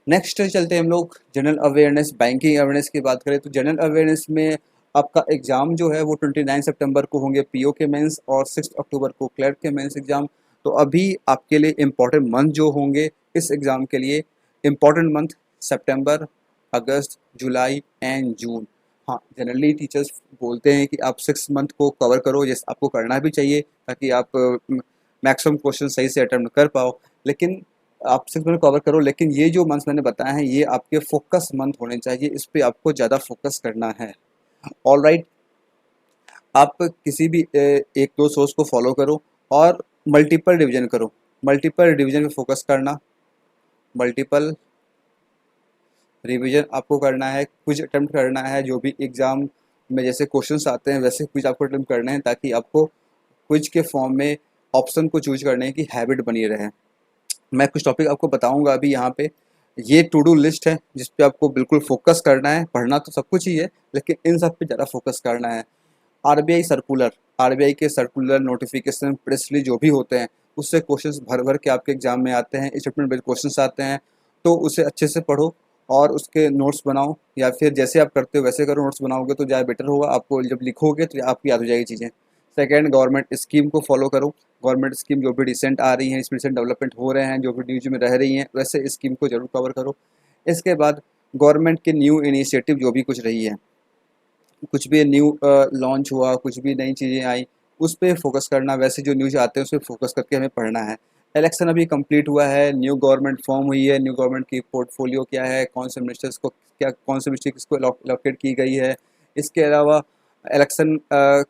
नेक्स्ट चलते हैं हम लोग जनरल अवेयरनेस, बैंकिंग अवेयरनेस की बात करें तो जनरल अवेयरनेस में आपका एग्ज़ाम जो है वो 29 सितंबर को होंगे पीओ के मेंस और 6 अक्टूबर को क्लर्क के मेंस एग्ज़ाम। तो अभी आपके लिए इम्पॉर्टेंट मंथ जो होंगे इस एग्ज़ाम के लिए, important month September, August, July and June. हाँ, जनरली टीचर्स बोलते हैं कि आप 6 मंथ को कवर करो, जैसे आपको करना भी चाहिए ताकि आप मैक्सिमम क्वेश्चन सही से अटेम्प्ट कर पाओ। लेकिन आप 6 मंथ कवर करो, लेकिन ये जो मंथ्स मैंने बताए हैं ये आपके फोकस मंथ होने चाहिए, इस पे आपको ज़्यादा फोकस करना है। ऑलराइट, आप किसी भी एक दो सोर्स को फॉलो करो और मल्टीपल रिवीजन करो। मल्टीपल रिवीजन पे फोकस करना, मल्टीपल रिवीजन आपको करना है, क्विज अटेम्प्ट करना है, जो भी एग्ज़ाम में जैसे क्वेश्चंस आते हैं वैसे क्विज आपको अटेम्प्ट करने हैं ताकि आपको क्विज के फॉर्म में ऑप्शन को चूज करने की हैबिट बनी रहे। मैं कुछ टॉपिक आपको बताऊंगा अभी यहाँ पे। ये टू डू लिस्ट है जिस पे आपको बिल्कुल फोकस करना है, पढ़ना तो सब कुछ ही है लेकिन इन सब पे ज़्यादा फोकस करना है। आरबीआई सर्कुलर, आरबीआई के सर्कुलर नोटिफिकेशन प्रेस रिलीज जो भी होते हैं उससे क्वेश्चंस भर भर के आपके एग्जाम में आते हैं, स्टेटमेंट बेस्ड क्वेश्चंस आते हैं। तो उसे अच्छे से पढ़ो और उसके नोट्स बनाओ, या फिर जैसे आप करते हो वैसे करो, नोट्स बनाओगे तो ज़्यादा बेटर होगा, आपको जब लिखोगे तो आपकी याद हो जाएगी चीज़ें। सेकेंड, गवर्नमेंट स्कीम को फॉलो करो। गवर्नमेंट स्कीम जो भी रिसेंट आ रही हैं, इसमें रिसेंट डेवलपमेंट हो रहे हैं, जो भी न्यूज में रह रही हैं, वैसे स्कीम को जरूर कवर करो। इसके बाद गवर्नमेंट के न्यू इनिशिएटिव जो भी कुछ रही है, कुछ भी न्यू लॉन्च हुआ, कुछ भी नई चीज़ें आई, उस पर फोकस करना। वैसे जो न्यूज़ आते हैं उस पर फोकस करके हमें पढ़ना है। इलेक्शन अभी कंप्लीट हुआ है, न्यू गवर्नमेंट फॉर्म हुई है, न्यू गवर्नमेंट की पोर्टफोलियो क्या है, कौन से मिनिस्टर्स को क्या, कौन से मिनिस्ट्री किसको अलॉकेट की गई है। इसके अलावा इलेक्शन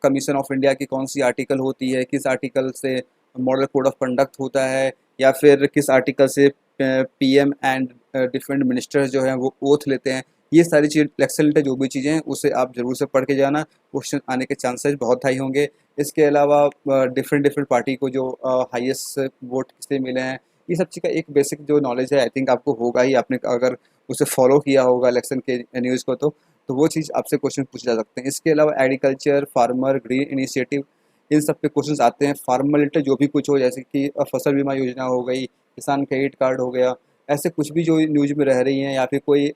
कमीशन ऑफ इंडिया की कौन सी आर्टिकल होती है, किस आर्टिकल से मॉडल कोड ऑफ कंडक्ट होता है, या फिर किस आर्टिकल से पीएम एंड डिफरेंट मिनिस्टर्स जो हैं वो ओथ लेते हैं। ये सारी चीज़ इलेक्शन रिलेटेड जो भी चीज़ें हैं उसे आप ज़रूर से पढ़ के जाना, क्वेश्चन आने के चांसेस बहुत हाई होंगे। इसके अलावा डिफरेंट डिफरेंट पार्टी को जो हाईएस्ट वोट किससे मिले हैं, ये सब चीज़ का एक बेसिक जो नॉलेज है आई थिंक आपको होगा ही, आपने अगर उसे फॉलो किया होगा इलेक्शन के न्यूज़ को तो वो चीज़ आपसे क्वेश्चन पूछे जा सकते हैं। इसके अलावा एग्रीकल्चर, फार्मर, ग्रीन इनिशिएटिव, इन सब पे क्वेश्चंस आते हैं। फार्मर रिलेटेड जो भी कुछ हो, जैसे कि फसल बीमा योजना हो गई, किसान क्रेडिट कार्ड हो गया, ऐसे कुछ भी जो न्यूज़ में रह रही हैं, या फिर कोई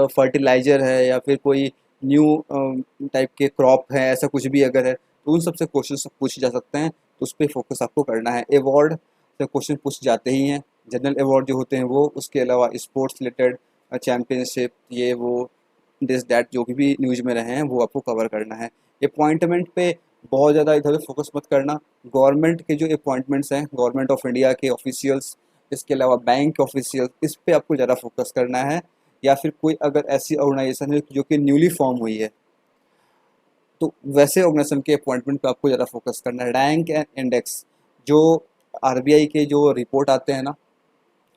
फर्टिलाइज़र है, या फिर कोई न्यू टाइप के क्रॉप है, ऐसा कुछ भी अगर है तो उन सब से क्वेश्चन पूछे जा सकते हैं, तो उस पर फोकस आपको करना है। अवार्ड से क्वेश्चन पूछ जाते ही हैं, जनरल अवार्ड जो होते हैं वो, उसके अलावा स्पोर्ट्स रिलेटेड चैम्पियनशिप, ये वो दिस दैट जो भी न्यूज़ में रहे हैं वो आपको कवर करना है। अपॉइंटमेंट पे बहुत ज़्यादा इधर फोकस मत करना। गवर्नमेंट के जो अपॉइंटमेंट्स हैं, गवर्नमेंट ऑफ इंडिया के ऑफिशियल्स, इसके अलावा बैंक के ऑफिशियल्स, इस पे आपको ज़्यादा फोकस करना है। या फिर कोई अगर ऐसी ऑर्गेनाइजेशन है जो कि न्यूली फॉर्म हुई है तो वैसे ऑर्गेनाइजेशन के अपॉइंटमेंट पे आपको ज़्यादा फोकस करना है। रैंक एंड इंडेक्स, जो आरबीआई के जो रिपोर्ट आते हैं ना,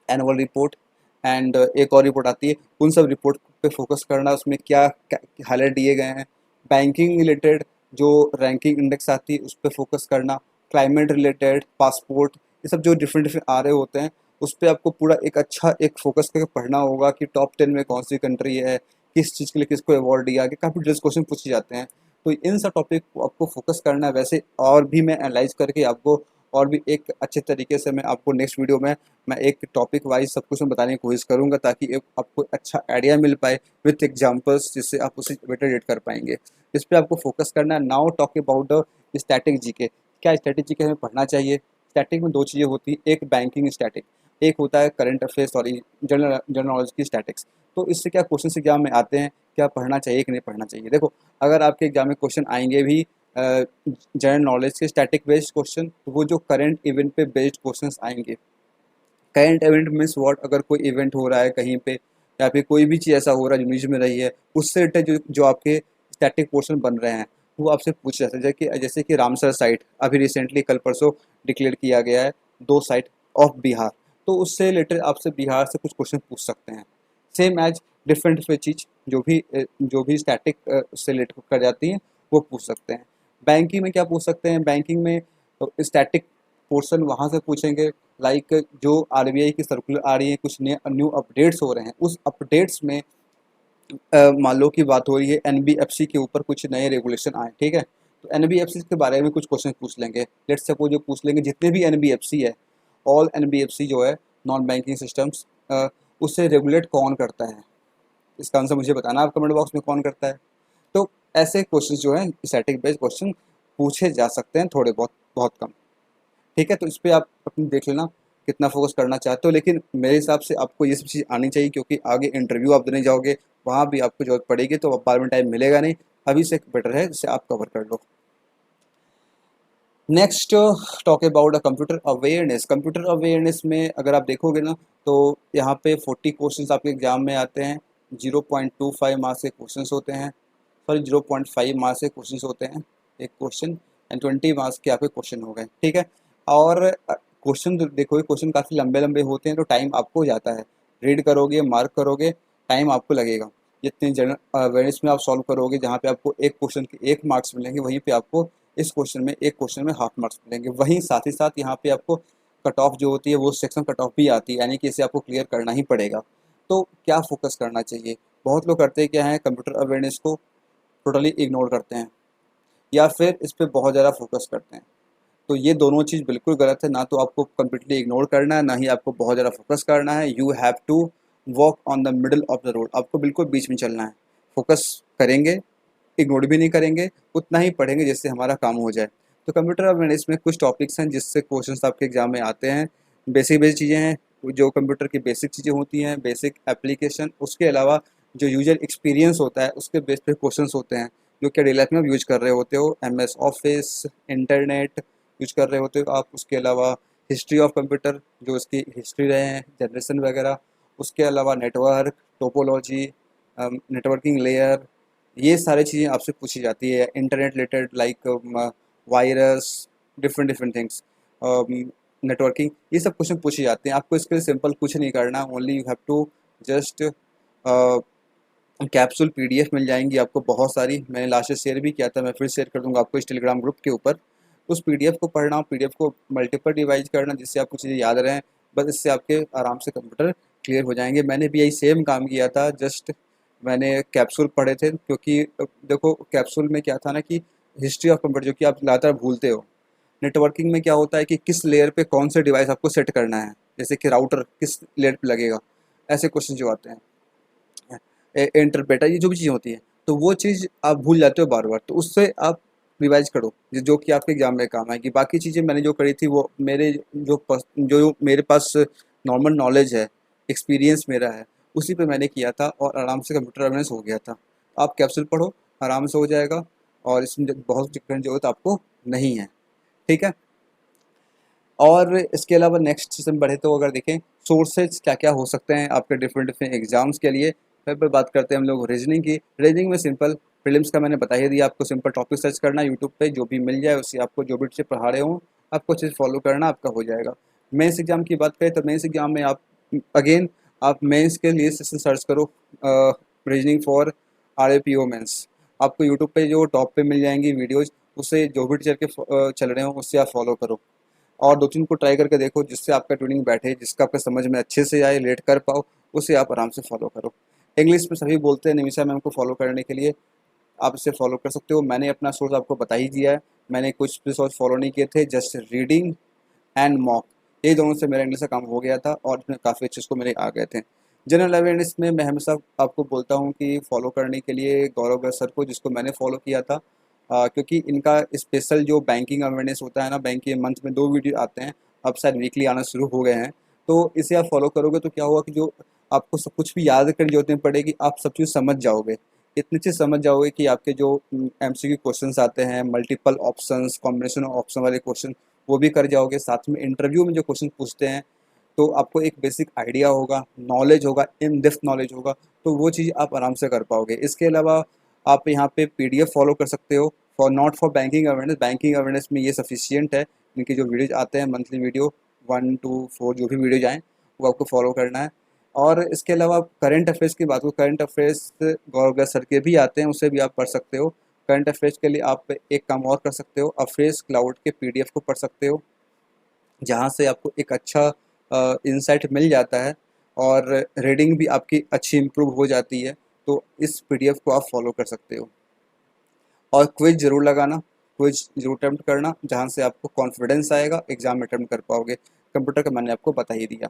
एनुअल रिपोर्ट एंड एक और रिपोर्ट आती है, उन सब रिपोर्ट पे फोकस करना, उसमें क्या हाईलाइट दिए गए हैं। बैंकिंग रिलेटेड जो रैंकिंग इंडेक्स आती है उस पर फोकस करना। क्लाइमेट रिलेटेड, पासपोर्ट, ये सब जो डिफरेंट डिफरेंट आ रहे होते हैं उस पर आपको पूरा एक अच्छा एक फोकस करके पढ़ना होगा कि टॉप 10 में कौन सी कंट्री है, किस चीज़ के लिए किसको अवार्ड दिया गया, काफ़ी डिटेल्स क्वेश्चन पूछे जाते हैं। तो इन सब टॉपिक को आपको फोकस करना है। वैसे और भी मैं एनालाइज करके आपको और भी एक अच्छे तरीके से मैं आपको नेक्स्ट वीडियो में मैं एक टॉपिक वाइज सब कुछ मैं बताने की कोशिश करूंगा ताकि एक आपको अच्छा आइडिया मिल पाए विथ एग्जांपल्स, जिससे आप उसे बेटर रेट कर पाएंगे। इस पे आपको फोकस करना है। Now talk about the static GK. क्या स्टैटिक जीके हमें पढ़ना चाहिए? स्टैटिक में दो चीज़ें होती हैं, एक बैंकिंग स्टैटिक, एक होता है current affairs, sorry general general knowledge की स्टैटिक्स। तो इससे क्या क्वेश्चन एग्जाम में आते हैं, क्या पढ़ना चाहिए कि नहीं पढ़ना चाहिए? देखो, अगर आपके एग्जाम में क्वेश्चन आएंगे भी जनरल नॉलेज के स्टैटिक बेस्ड क्वेश्चन, तो वो जो करंट इवेंट पे बेस्ड क्वेश्चंस आएंगे। करंट इवेंट मीन्स व्हाट, अगर कोई इवेंट हो रहा है कहीं पे या फिर कोई भी चीज़ ऐसा हो रहा है जो न्यूज़ में रही है, उससे रिलेटेड जो आपके स्टैटिक पोर्शन बन रहे हैं वो आपसे पूछ जाते हैं। जैसे कि रामसर साइट अभी रिसेंटली कल परसों डिक्लेयर किया गया है, 2 साइट ऑफ बिहार, तो उससे रिलेटेड आपसे बिहार से कुछ क्वेश्चन पूछ सकते हैं। सेम एज डिफरेंट डिफरेंट चीज़ जो भी स्टैटिक से रिलेट कर जाती हैं वो पूछ सकते हैं। बैंकिंग में क्या पूछ सकते हैं? बैंकिंग में स्टैटिक पोर्शन वहाँ से पूछेंगे, लाइक जो आरबीआई की सर्कुलर आ रही है, कुछ नए न्यू अपडेट्स हो रहे हैं, उस अपडेट्स में मान लो की बात हो रही है एनबीएफसी के ऊपर कुछ नए रेगुलेशन आए, ठीक है, तो एनबीएफसी के बारे में कुछ क्वेश्चन पूछ लेंगे। लेट्स सपोज जो पूछ लेंगे जितने भी एनबीएफसी है, ऑल एनबीएफसी जो है नॉन बैंकिंग सिस्टम्स, उसे रेगुलेट कौन करता है? इसका आंसर मुझे बताना आप कमेंट बॉक्स में, कौन करता है। तो ऐसे क्वेश्चन जो हैं स्टैटिक बेस्ड क्वेश्चन पूछे जा सकते हैं, थोड़े बहुत, बहुत कम। ठीक है, तो इस पे आप अपनी देख लेना कितना फोकस करना चाहते हो, लेकिन मेरे हिसाब से आपको ये सब चीज़ आनी चाहिए, क्योंकि आगे इंटरव्यू आप देने जाओगे, वहाँ भी आपको जरूरत पड़ेगी, तो बाद में टाइम मिलेगा नहीं। अभी से बेटर है इसे आप कवर कर लो। Next talk about computer awareness. Computer awareness में अगर आप देखोगे ना, तो यहाँ पे 40 क्वेश्चंस आपके एग्जाम में आते हैं। 0.25 मार्क्स के क्वेश्चंस होते हैं, सॉरी 0.5 मार्क्स के क्वेश्चंस होते हैं एक क्वेश्चन, एंड 20 मार्क्स के आपके क्वेश्चन हो गए। ठीक है, और क्वेश्चन देखोगे, क्वेश्चन काफ़ी लंबे लंबे होते हैं, तो टाइम आपको जाता है। रीड करोगे, मार्क करोगे, टाइम आपको लगेगा। जितने जनरल अवेयरनेस में आप सॉल्व करोगे, जहाँ पे आपको एक क्वेश्चन के 1 मार्क्स मिलेंगे, वहीं पे आपको इस क्वेश्चन में एक क्वेश्चन में हाफ मार्क्स मिलेंगे। वहीं साथ ही साथ यहाँ पे आपको कट ऑफ जो होती है वो सेक्शन कट ऑफ भी आती है, यानी कि इसे आपको क्लियर करना ही पड़ेगा। तो क्या फोकस करना चाहिए? बहुत लोग करते क्या हैं, कंप्यूटर अवेयरनेस को टोटली इग्नोर करते हैं, या फिर इस पर बहुत ज़्यादा फोकस करते हैं। तो ये दोनों चीज़ बिल्कुल गलत है। ना तो आपको कम्प्लीटली इग्नोर करना है, ना ही आपको बहुत ज़्यादा फोकस करना है। You have to walk on the middle of the road. आपको बिल्कुल बीच में चलना है। फोकस करेंगे, इग्नोर भी नहीं करेंगे, उतना ही पढ़ेंगे जिससे हमारा काम हो जाए। तो कंप्यूटर अवेयरनेस में कुछ टॉपिक्स हैं जिससे क्वेश्चंस आपके एग्जाम में आते हैं। बेसिक बेसिक चीज़ें हैं, जो कंप्यूटर की बेसिक चीज़ें होती हैं, बेसिक एप्लीकेशन। उसके अलावा जो यूजर एक्सपीरियंस होता है उसके बेस पे क्वेश्चंस होते हैं, जो कि डेली लाइफ में आप यूज कर रहे होते हो। MS ऑफिस, इंटरनेट यूज कर रहे होते हो आप। उसके अलावा हिस्ट्री ऑफ कंप्यूटर, जो उसकी हिस्ट्री रहे हैं, जनरेशन वगैरह। उसके अलावा नेटवर्क टोपोलॉजी, नेटवर्किंग लेयर, ये सारी चीज़ें आपसे पूछी जाती है। Internet related like virus, different different things, networking, ये सब क्वेश्चन पूछे जाते हैं। आपको इसके लिए सिंपल कुछ नहीं करना, only you have to just capsule PDF मिल जाएंगी आपको बहुत सारी। मैंने लास्ट से शेयर भी किया था, मैं फिर शेयर कर दूंगा आपको इस टेलीग्राम ग्रुप के ऊपर। उस PDF को पढ़ना, PDF को मल्टीपल रिवाइज करना, जिससे आपको चीज़ें याद रहें। बस इससे आपके आराम से कंप्यूटर क्लियर हो जाएंगे। मैंने भी यही सेम काम किया था, जस्ट मैंने कैप्सूल पढ़े थे, क्योंकि देखो कैप्सूल में क्या था ना कि हिस्ट्री ऑफ कंप्यूटर, जो कि आप लगातार भूलते हो। नेटवर्किंग में क्या होता है कि किस लेयर पे कौन से डिवाइस आपको सेट करना है, जैसे कि राउटर किस लेयर पे लगेगा, ऐसे क्वेश्चन जो आते हैं। इंटरप्रेटर, ये जो भी चीज़ होती है, तो वो चीज़ आप भूल जाते हो बार बार, तो उससे आप रिवाइज करो, जो कि आपके एग्जाम में काम आएगी। बाकी चीज़ें मैंने जो करी थी वो मेरे जो मेरे पास नॉर्मल नॉलेज है, एक्सपीरियंस मेरा है, उसी पे मैंने किया था, और आराम से कंप्यूटर अवेयरनेस हो गया था। आप कैप्सूल पढ़ो, आराम से हो जाएगा, और इसमें बहुत करने की जरूरत आपको नहीं है। ठीक है, और इसके अलावा नेक्स्ट सिस्टम बढ़े तो अगर देखें सोर्सेज क्या क्या हो सकते हैं आपके डिफरेंट डिफरेंट एग्जाम्स के लिए। फिर पर बात करते हैं हम लोग रीजनिंग की। रीजनिंग में सिंपल प्रीलिम्स का मैंने बता ही दिया आपको। सिंपल टॉपिक सर्च करना यूट्यूब पे, जो भी मिल जाए उससे आपको, जो भी टीचर पढ़ा रहे हों आपको चीज़ फॉलो करना, आपका हो जाएगा। मेंस एग्जाम की बात करें तो मेंस एग्जाम में आप अगेन आप मेंस के लिए सेशन सर्च करो, रीजनिंग फॉर RAPO मेंस। आपको यूट्यूब पे जो टॉप पे मिल जाएंगी वीडियोज़, उससे जो भी टीचर के चल रहे हो उससे आप फॉलो करो, और 2-3 को ट्राई करके देखो जिससे आपका ट्यूनिंग बैठे, जिसका आपका समझ में अच्छे से आए, लेट कर पाओ, उसे आप आराम से फॉलो करो। इंग्लिश में सभी बोलते हैं निमिषा मैम को फॉलो करने के लिए, आप इसे फॉलो कर सकते हो। मैंने अपना सोर्स आपको बता ही दिया है, मैंने कुछ भी सोर्स फॉलो नहीं किए थे, जस्ट रीडिंग एंड मॉक, ये दोनों से मेरा इंग्लिश का काम हो गया था, और इसमें काफ़ी अच्छे उसको मेरे आ गए थे। जनरल अवेयरनेस में मैं हमेशा आपको बोलता हूँ कि फॉलो करने के लिए गौरव गर्ग सर को, जिसको मैंने फॉलो किया था। क्योंकि इनका स्पेशल जो बैंकिंग अवेयरनेस होता है ना, बैंक के मंथ में 2 वीडियो आते हैं, अब शायद वीकली आना शुरू हो गए हैं। तो इसे आप फॉलो करोगे तो क्या होगा कि जो आपको सब कुछ भी याद करने की जरूरत नहीं पड़ेगी, आप सब चीज़ समझ जाओगे। इतनी चीज़ समझ जाओगे कि आपके जो MCQ क्वेश्चंस आते हैं, मल्टीपल ऑप्शंस, कॉम्बिनेशन ऑप्शन वाले क्वेश्चन, वो भी कर जाओगे। साथ में इंटरव्यू में जो क्वेश्चन पूछते हैं, तो आपको एक बेसिक आइडिया होगा, नॉलेज होगा, इन डेप्थ नॉलेज होगा, तो वो चीज़ आप आराम से कर पाओगे। इसके अलावा आप यहाँ पे PDF फॉलो कर सकते हो, for not for banking awareness. Banking awareness में ये सफिशियंट है, इनके जो वीडियोज आते हैं मंथली वीडियो 1 to 4 जो भी वीडियोज आएँ वो आपको फॉलो करना है। और इसके अलावा करंट अफेयर्स की बात करो, करंट अफेयर्स गौरव गर्ग सर के भी आते हैं, उसे भी आप पढ़ सकते हो। करंट अफेयर्स के लिए आप एक काम और कर सकते हो, अफेयर्स क्लाउड के PDF को पढ़ सकते हो, जहाँ से आपको एक अच्छा इंसाइट मिल जाता है, और रीडिंग भी आपकी अच्छी इम्प्रूव हो जाती है। तो इस PDF को आप फॉलो कर सकते हो। और क्विज ज़रूर लगाना, क्विज ज़रूर अटेम्प्ट करना, जहाँ से आपको कॉन्फिडेंस आएगा, एग्जाम में अटेम्प्ट कर पाओगे। कंप्यूटर का मैंने आपको बता ही दिया।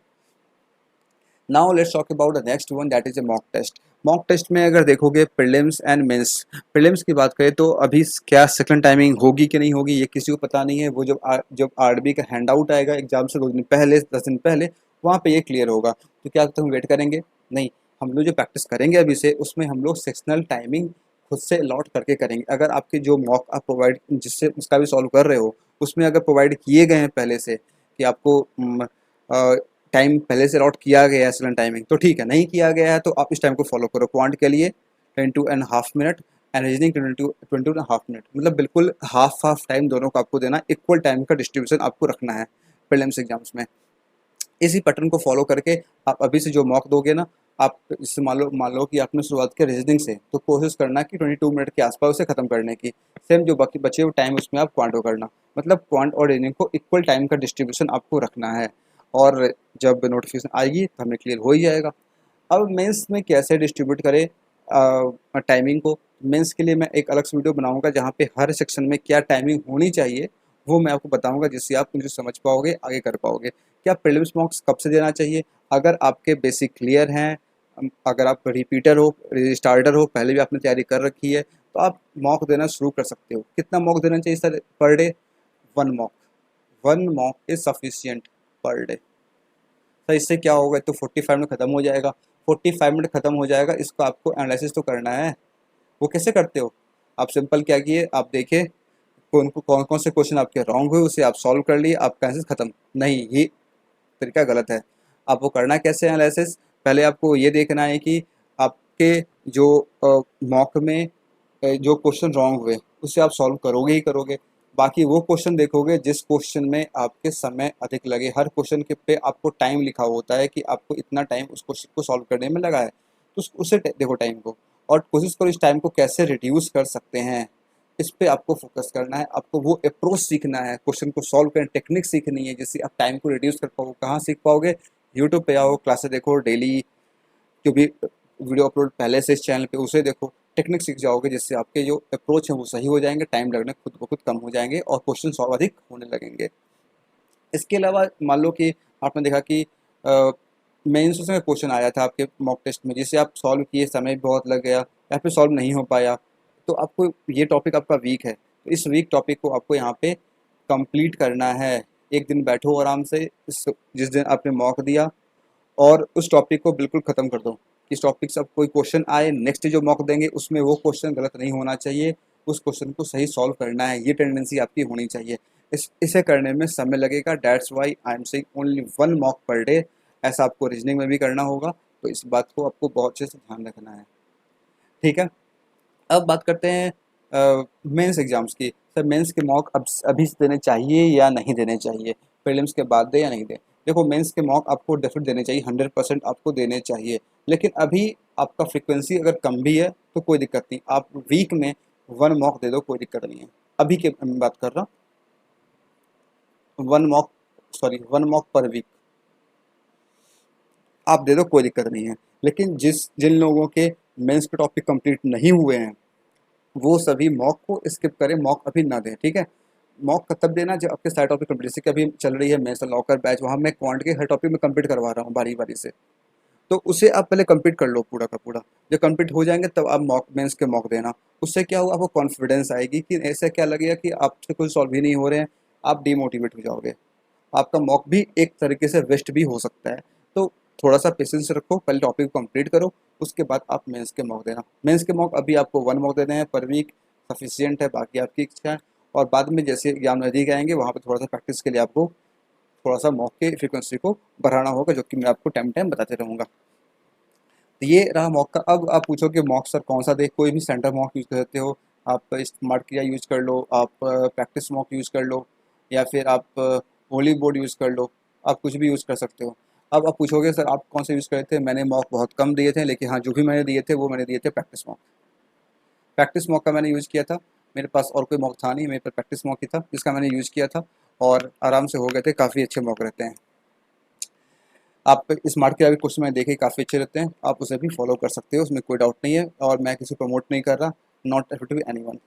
Now let's talk about the next one, that is a mock test. Mock test में अगर देखोगे प्रीलिम्स एंड मेंस, प्रीलिम्स की बात करें तो अभी क्या सेकंड टाइमिंग होगी कि नहीं होगी ये किसी को पता नहीं है। वो जब आरबी का हैंड आउट आएगा एग्जाम से 2 दिन पहले 10 दिन पहले, वहाँ पे ये क्लियर होगा। तो क्या हम वेट करेंगे? नहीं, हम लोग जो प्रैक्टिस करेंगे अभी से उसमें हम लोग सेक्शनल टाइमिंग खुद से अलॉट करके करेंगे। अगर आपके जो मॉक आप प्रोवाइड जिससे उसका भी सॉल्व कर रहे हो उसमें अगर प्रोवाइड किए गए हैं पहले से कि आपको टाइम पहले से अलॉट किया गया है सेकंड टाइमिंग, तो ठीक है। नहीं किया गया है तो आप इस टाइम को फॉलो करो। क्वांट के लिए 22.5 मिनट एंड रीजनिंग 22.5 मिनट, मतलब बिल्कुल हाफ हाफ टाइम दोनों को आपको देना, इक्वल टाइम का डिस्ट्रीब्यूशन आपको रखना है प्रीलिम्स एग्जाम्स में। इसी पैटर्न को फॉलो करके आप अभी से जो मॉक दोगे ना, आप इससे मान लो कि आपने शुरुआत की रीजनिंग से, तो कोशिश करना कि 22 मिनट के आसपास उसे खत्म करने की। सेम जो बाकी बचे हुए टाइम उसमें आप क्वांट करना, मतलब क्वांट और रीजनिंग को इक्वल टाइम का डिस्ट्रीब्यूशन आपको रखना है। और जब नोटिफिकेशन आएगी तो हमें क्लियर हो ही जाएगा। अब मेंस में कैसे डिस्ट्रीब्यूट करें टाइमिंग को, मेंस के लिए मैं एक अलग से वीडियो बनाऊंगा जहाँ पे हर सेक्शन में क्या टाइमिंग होनी चाहिए वो मैं आपको बताऊंगा, जिससे आप मुझे समझ पाओगे, आगे कर पाओगे। क्या प्रीलिम्स मॉक्स कब से देना चाहिए? अगर आपके बेसिक क्लियर हैं, अगर आप रिपीटर हो, स्टार्टर हो, पहले भी आपने तैयारी कर रखी है, तो आप मॉक देना शुरू कर सकते हो। कितना मॉक देना चाहिए sir per day? 1 mock. 1 mock is sufficient per day. तो इससे क्या होगा, तो 45 मिनट खत्म हो जाएगा। 45 मिनट खत्म हो जाएगा, इसको आपको एनालिसिस तो करना है। वो कैसे करते हो? आप सिंपल क्या किए, आप देखिए कौन कौन से क्वेश्चन आपके रॉन्ग हुए, उसे आप सॉल्व कर लिए, आपका एनालिसिस खत्म। नहीं, ये तरीका गलत है। आप वो करना कैसे एनालिसिस? पहले आपको ये देखना है कि आपके जो मॉक में जो क्वेश्चन रॉन्ग हुए उसे आप सॉल्व करोगे ही करोगे। बाकी वो क्वेश्चन देखोगे जिस क्वेश्चन में आपके समय अधिक लगे। हर क्वेश्चन के पे आपको टाइम लिखा होता है कि आपको इतना टाइम उस क्वेश्चन को सॉल्व करने में लगा है, तो उसे देखो टाइम को, और कोशिश करो इस टाइम को कैसे रिड्यूस कर सकते हैं, इस पे आपको फोकस करना है। आपको वो अप्रोच सीखना है, क्वेश्चन को सॉल्व करने टेक्निक सीखनी है, जिससे आप टाइम को रिड्यूस कर पाओगे। कहाँ सीख पाओगे? यूट्यूब पे आओ, क्लासेस देखो, डेली जो भी वीडियो अपलोड पहले से इस चैनल पे उसे देखो, टेक्निक सीख जाओगे, जिससे आपके जो अप्रोच है वो सही हो जाएंगे, टाइम लगने खुद ब खुद कम हो जाएंगे और क्वेश्चन सॉल्व अधिक होने लगेंगे। इसके अलावा मान लो कि आपने देखा कि मेंस में क्वेश्चन आया था आपके मॉक टेस्ट में, जिसे आप सॉल्व किए, समय भी बहुत लग गया या फिर सॉल्व नहीं हो पाया, तो आपको ये टॉपिक आपका वीक है, तो इस वीक टॉपिक को आपको यहाँ पे कंप्लीट करना है। एक दिन बैठो आराम से, जिस दिन आपने मॉक दिया, और उस टॉपिक को बिल्कुल ख़त्म कर दो। इस टॉपिक से अब कोई क्वेश्चन आए, नेक्स्ट जो मॉक देंगे उसमें वो क्वेश्चन गलत नहीं होना चाहिए, उस क्वेश्चन को सही सॉल्व करना है, ये टेंडेंसी आपकी होनी चाहिए। इसे करने में समय लगेगा, that's why I am saying only 1 mock per day. ऐसा आपको रीजनिंग में भी करना होगा, तो इस बात को आपको बहुत अच्छे से ध्यान रखना है। ठीक है, अब बात करते हैं मेंस एग्जाम्स की। सर मेंस के मॉक अब अभी से देने चाहिए या नहीं देने चाहिए? प्रीलिम्स के बाद दे या नहीं दे? देखो, मेंस के मॉक आपको डेफिनेट देने चाहिए, 100% आपको देने चाहिए। लेकिन अभी आपका फ्रीक्वेंसी अगर कम भी है तो कोई दिक्कत नहीं, आप वीक में 1 मॉक दे दो, कोई दिक्कत नहीं है। अभी के मैं बात कर रहा हूँ, 1 mock, sorry 1 mock per week आप दे दो, कोई दिक्कत नहीं है। लेकिन जिन लोगों के मेंस के टॉपिक कंप्लीट नहीं हुए हैं वो सभी मॉक को स्किप करें, मॉक अभी ना दें। ठीक है, मॉक का तब देना जब आपके सारे टॉपिक कंप्लीट, जैसे कि अभी चल रही है मेंस लॉकर बैच, वहाँ मैं क्वांट के हर टॉपिक में कंप्लीट करवा रहा हूँ बारी बारी से, तो उसे आप पहले कंप्लीट कर लो पूरा का पूरा। जब कंप्लीट हो जाएंगे तब आप मॉक मेंस के मॉक देना। उससे क्या होगा, आपको कॉन्फिडेंस आएगी कि ऐसा क्या लगेगा कि आपसे कोई सॉल्व ही नहीं हो रहे हैं, आप डिमोटिवेट हो जाओगे, आपका मॉक भी एक तरीके से वेस्ट भी हो सकता है। तो थोड़ा सा पेशेंस रखो, पहले टॉपिक को कंप्लीट करो, उसके बाद आप मेंस के मॉक देना। मेंस के मॉक अभी आपको 1 मॉक देने हैं पर वीक, सफिशियंट है, बाकी आपकी इच्छा है। और बाद में जैसे एग्जाम नज़दीक आएंगे वहाँ पे थोड़ा सा प्रैक्टिस के लिए आपको थोड़ा सा मॉक के फ्रिक्वेंसी को बढ़ाना होगा, जो कि मैं आपको टाइम टाइम बताते रहूँगा। तो ये रहा मॉक का। अब आप पूछो कि मॉक सर कौन सा दे, कोई भी सेंटर मॉक यूज़ कर सकते हो, आप स्मार्ट क्रिया यूज़ कर लो, आप प्रैक्टिस मॉक यूज़ कर लो, या फिर आप होली बोर्ड यूज़ कर लो, आप कुछ भी यूज़ कर सकते हो। अब आप पूछोगे सर आप कौन से यूज़ करे थे, मैंने मॉक बहुत कम दिए थे, लेकिन हाँ जो भी मैंने दिए थे वो मैंने दिए थे प्रैक्टिस मॉक। प्रैक्टिस मॉक का मैंने यूज़ किया था, मेरे पास और कोई मॉक था नहीं, मेरे पास प्रैक्टिस मॉक ही था जिसका मैंने यूज़ किया था, और आराम से हो गए थे, काफ़ी अच्छे मॉक रहते हैं। आप स्मार्ट के अभी क्वेश्चन मैंने देखे काफ़ी अच्छे रहते हैं, आप उसे भी फॉलो कर सकते हो, उसमें कोई डाउट नहीं है, और मैं किसी प्रमोट नहीं कर रहा, not effort to be anyone.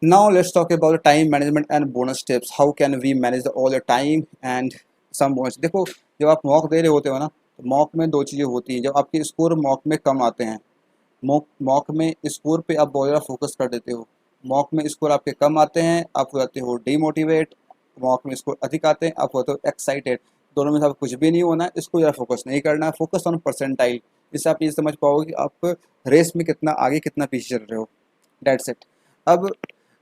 Now let's talk about the time management and bonus tips. How can we manage all the time and some bonus. देखो जब आप मॉक दे रहे होते हो ना, तो मॉक में दो चीज़ें होती हैं। जब आपके स्कोर मॉक में कम आते हैं, मॉक में स्कोर पे आप बहुत ज़्यादा फोकस कर देते हो, मॉक में स्कोर आपके कम आते हैं, आप हो जाते हो डीमोटिवेट। मॉक में स्कोर अधिक आते हैं, आप होते हो एक्साइटेड। दोनों में से आपको कुछ भी नहीं होना है, इसको ज़्यादा फोकस नहीं करना है, फोकस ऑन परसेंटाइल। इससे आप ये समझ पाओगे कि आप रेस में कितना आगे कितना पीछे चल रहे हो। That's it. अब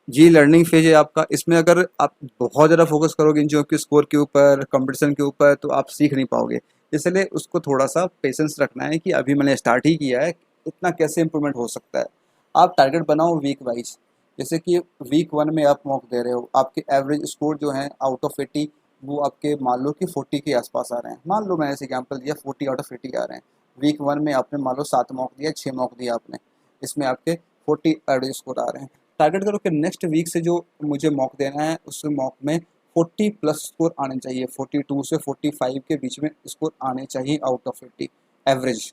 जी लर्निंग फेज है आपका, इसमें अगर आप बहुत ज़्यादा फोकस करोगे इन चीज़ों के स्कोर के ऊपर, कंपटीशन के ऊपर, तो आप सीख नहीं पाओगे। इसलिए उसको थोड़ा सा पेशेंस रखना है कि अभी मैंने स्टार्ट ही किया है, इतना कैसे इम्प्रूवमेंट हो सकता है। आप टारगेट बनाओ वीक वाइज। जैसे कि वीक 1 में आप मॉक दे रहे हो, आपके एवरेज स्कोर जो है आउट ऑफ 80, वो आपके मान लो कि 40 के आसपास आ रहे हैं। मान लो मैंने ऐसे एग्जाम्पल दिया 40 आउट ऑफ 80 आ रहे हैं। वीक 1 में आपने मान लो 7 मॉक दिया, 6 मॉक दिया आपने, इसमें आपके 40 एवरेज स्कोर आ रहे हैं। टारगेट करो कि नेक्स्ट वीक से जो मुझे मॉक देना है, उस मॉक में 40 प्लस स्कोर आने चाहिए, 42 से 45 के बीच में स्कोर आने चाहिए आउट ऑफ 80 एवरेज।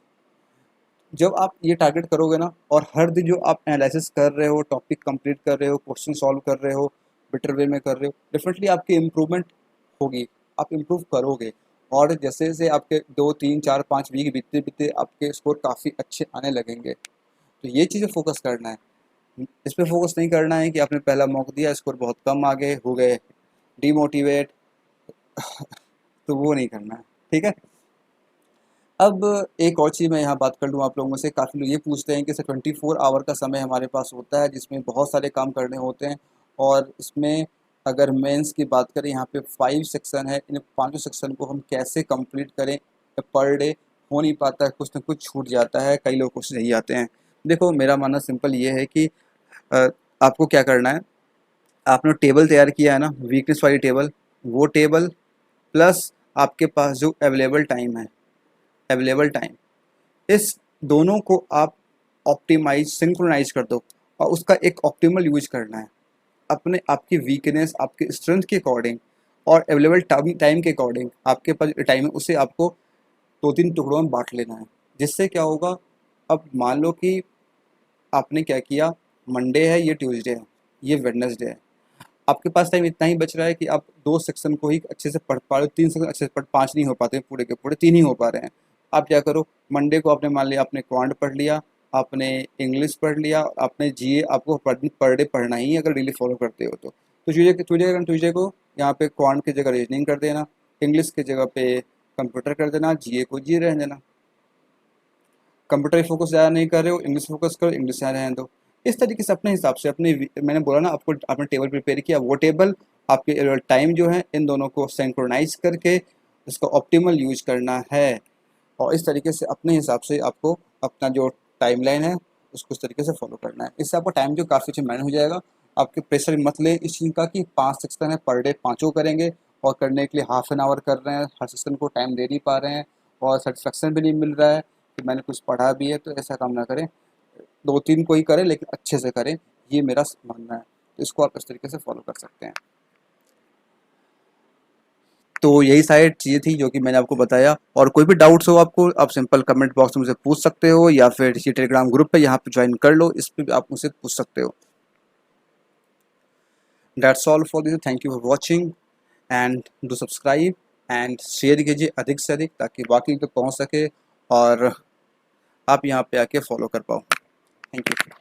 जब आप ये टारगेट करोगे ना, और हर दिन जो आप एनालिसिस कर रहे हो, टॉपिक कंप्लीट कर रहे हो, क्वेश्चन सॉल्व कर रहे हो, बेटर वे में कर रहे हो, डेफिनेटली आपकी इम्प्रूवमेंट होगी, आप इम्प्रूव करोगे। और जैसे जैसे आपके 2 3 4 5 वीक बीतते बीतते आपके स्कोर काफ़ी अच्छे आने लगेंगे। तो ये चीज़ें फोकस करना है। इस पे फोकस नहीं करना है कि आपने पहला मौका दिया, स्कोर बहुत कम आ गए, हो गए डीमोटिवेट। तो वो नहीं करना है, ठीक है। अब एक और चीज़ मैं यहाँ बात कर लूँ आप लोगों से। काफ़ी लोग ये पूछते हैं कि सर 24 आवर का समय हमारे पास होता है जिसमें बहुत सारे काम करने होते हैं, और इसमें अगर मेंस की बात करें, यहाँ पे 5 सेक्शन है, इन 5 सेक्शन को हम कैसे कंप्लीट करें। पर डे हो नहीं पाता है, कुछ ना कुछ छूट जाता है, कई लोग कुछ नहीं आते हैं। देखो मेरा मानना सिंपल ये है कि अ, आपको क्या करना है, आपने टेबल तैयार किया है ना, वीकनेस वाली टेबल, वो टेबल प्लस आपके पास जो अवेलेबल टाइम है, अवेलेबल टाइम, इस दोनों को आप ऑप्टिमाइज सिंक्रोनाइज कर दो, और उसका एक ऑप्टिमल यूज करना है अपने आपकी वीकनेस, आपके स्ट्रेंथ के अकॉर्डिंग, और अवेलेबल टाइम के अकॉर्डिंग। आपके पास टाइम है उसे आपको 2 3 टुकड़ों में बांट लेना है। जिससे क्या होगा, अब मान लो कि आपने क्या किया, मंडे है, ये ट्यूसडे है, ये वेडनेसडे है, आपके पास टाइम इतना ही बच रहा है कि आप 2 सेक्शन को ही अच्छे से पढ़ पा रहे हो, 3 सेक्शन अच्छे से पढ़, 5 नहीं हो पाते पूरे के पूरे, 3 ही हो पा रहे हैं। आप क्या करो, मंडे को आपने मान लिया आपने क्वांट पढ़ लिया, आपने इंग्लिश पढ़ लिया, आपने जीए आपको पर डे पढ़ना ही है अगर डेली फॉलो करते हो तो। ट्यूजडे को यहाँ पे क्वांट की जगह रीजनिंग कर देना, इंग्लिश की जगह पे कंप्यूटर कर देना, जीए को जीए रहने देना। कंप्यूटर फोकस ज़्यादा नहीं कर रहे हो, इंग्लिश फोकस करो, इंग्लिश ज़्यादा रहने दो। इस तरीके से अपने हिसाब से अपने, मैंने बोला ना आपको, आपने टेबल प्रिपेयर किया, वो टेबल आपके टाइम जो है, इन दोनों को सिंक्रोनाइज करके इसका ऑप्टिमल यूज करना है। और इस तरीके से अपने हिसाब से आपको अपना जो टाइमलाइन है उसको इस तरीके से फॉलो करना है। इससे आपका टाइम जो काफ़ी अच्छे मैनेज हो जाएगा। आपके प्रेशर मत ले इस चीज़ का कि 5 सेक्शन है पर डे, पाँचों करेंगे, और करने के लिए हाफ एन आवर कर रहे हैं, हर सेक्शन को टाइम दे नहीं पा रहे हैं, और सेटिस्फेक्शन भी नहीं मिल रहा है कि मैंने कुछ पढ़ा भी है। तो ऐसा काम ना करें, 2 3 को ही करें लेकिन अच्छे से करें, ये मेरा मानना है। तो इसको आप इस तरीके से फॉलो कर सकते हैं। तो यही सारी चीज़ें थी जो कि मैंने आपको बताया, और कोई भी डाउट्स हो आपको, आप सिंपल कमेंट बॉक्स में मुझसे पूछ सकते हो, या फिर इसी टेलीग्राम ग्रुप पे यहाँ पे ज्वाइन कर लो, इस पे भी आप मुझसे पूछ सकते हो। That's all for this, thank you for watching, and do subscribe and share कीजिए अधिक से अधिक, ताकि बाकी तक पहुँच सके और आप यहाँ पे आके फॉलो कर पाओ। Thank you.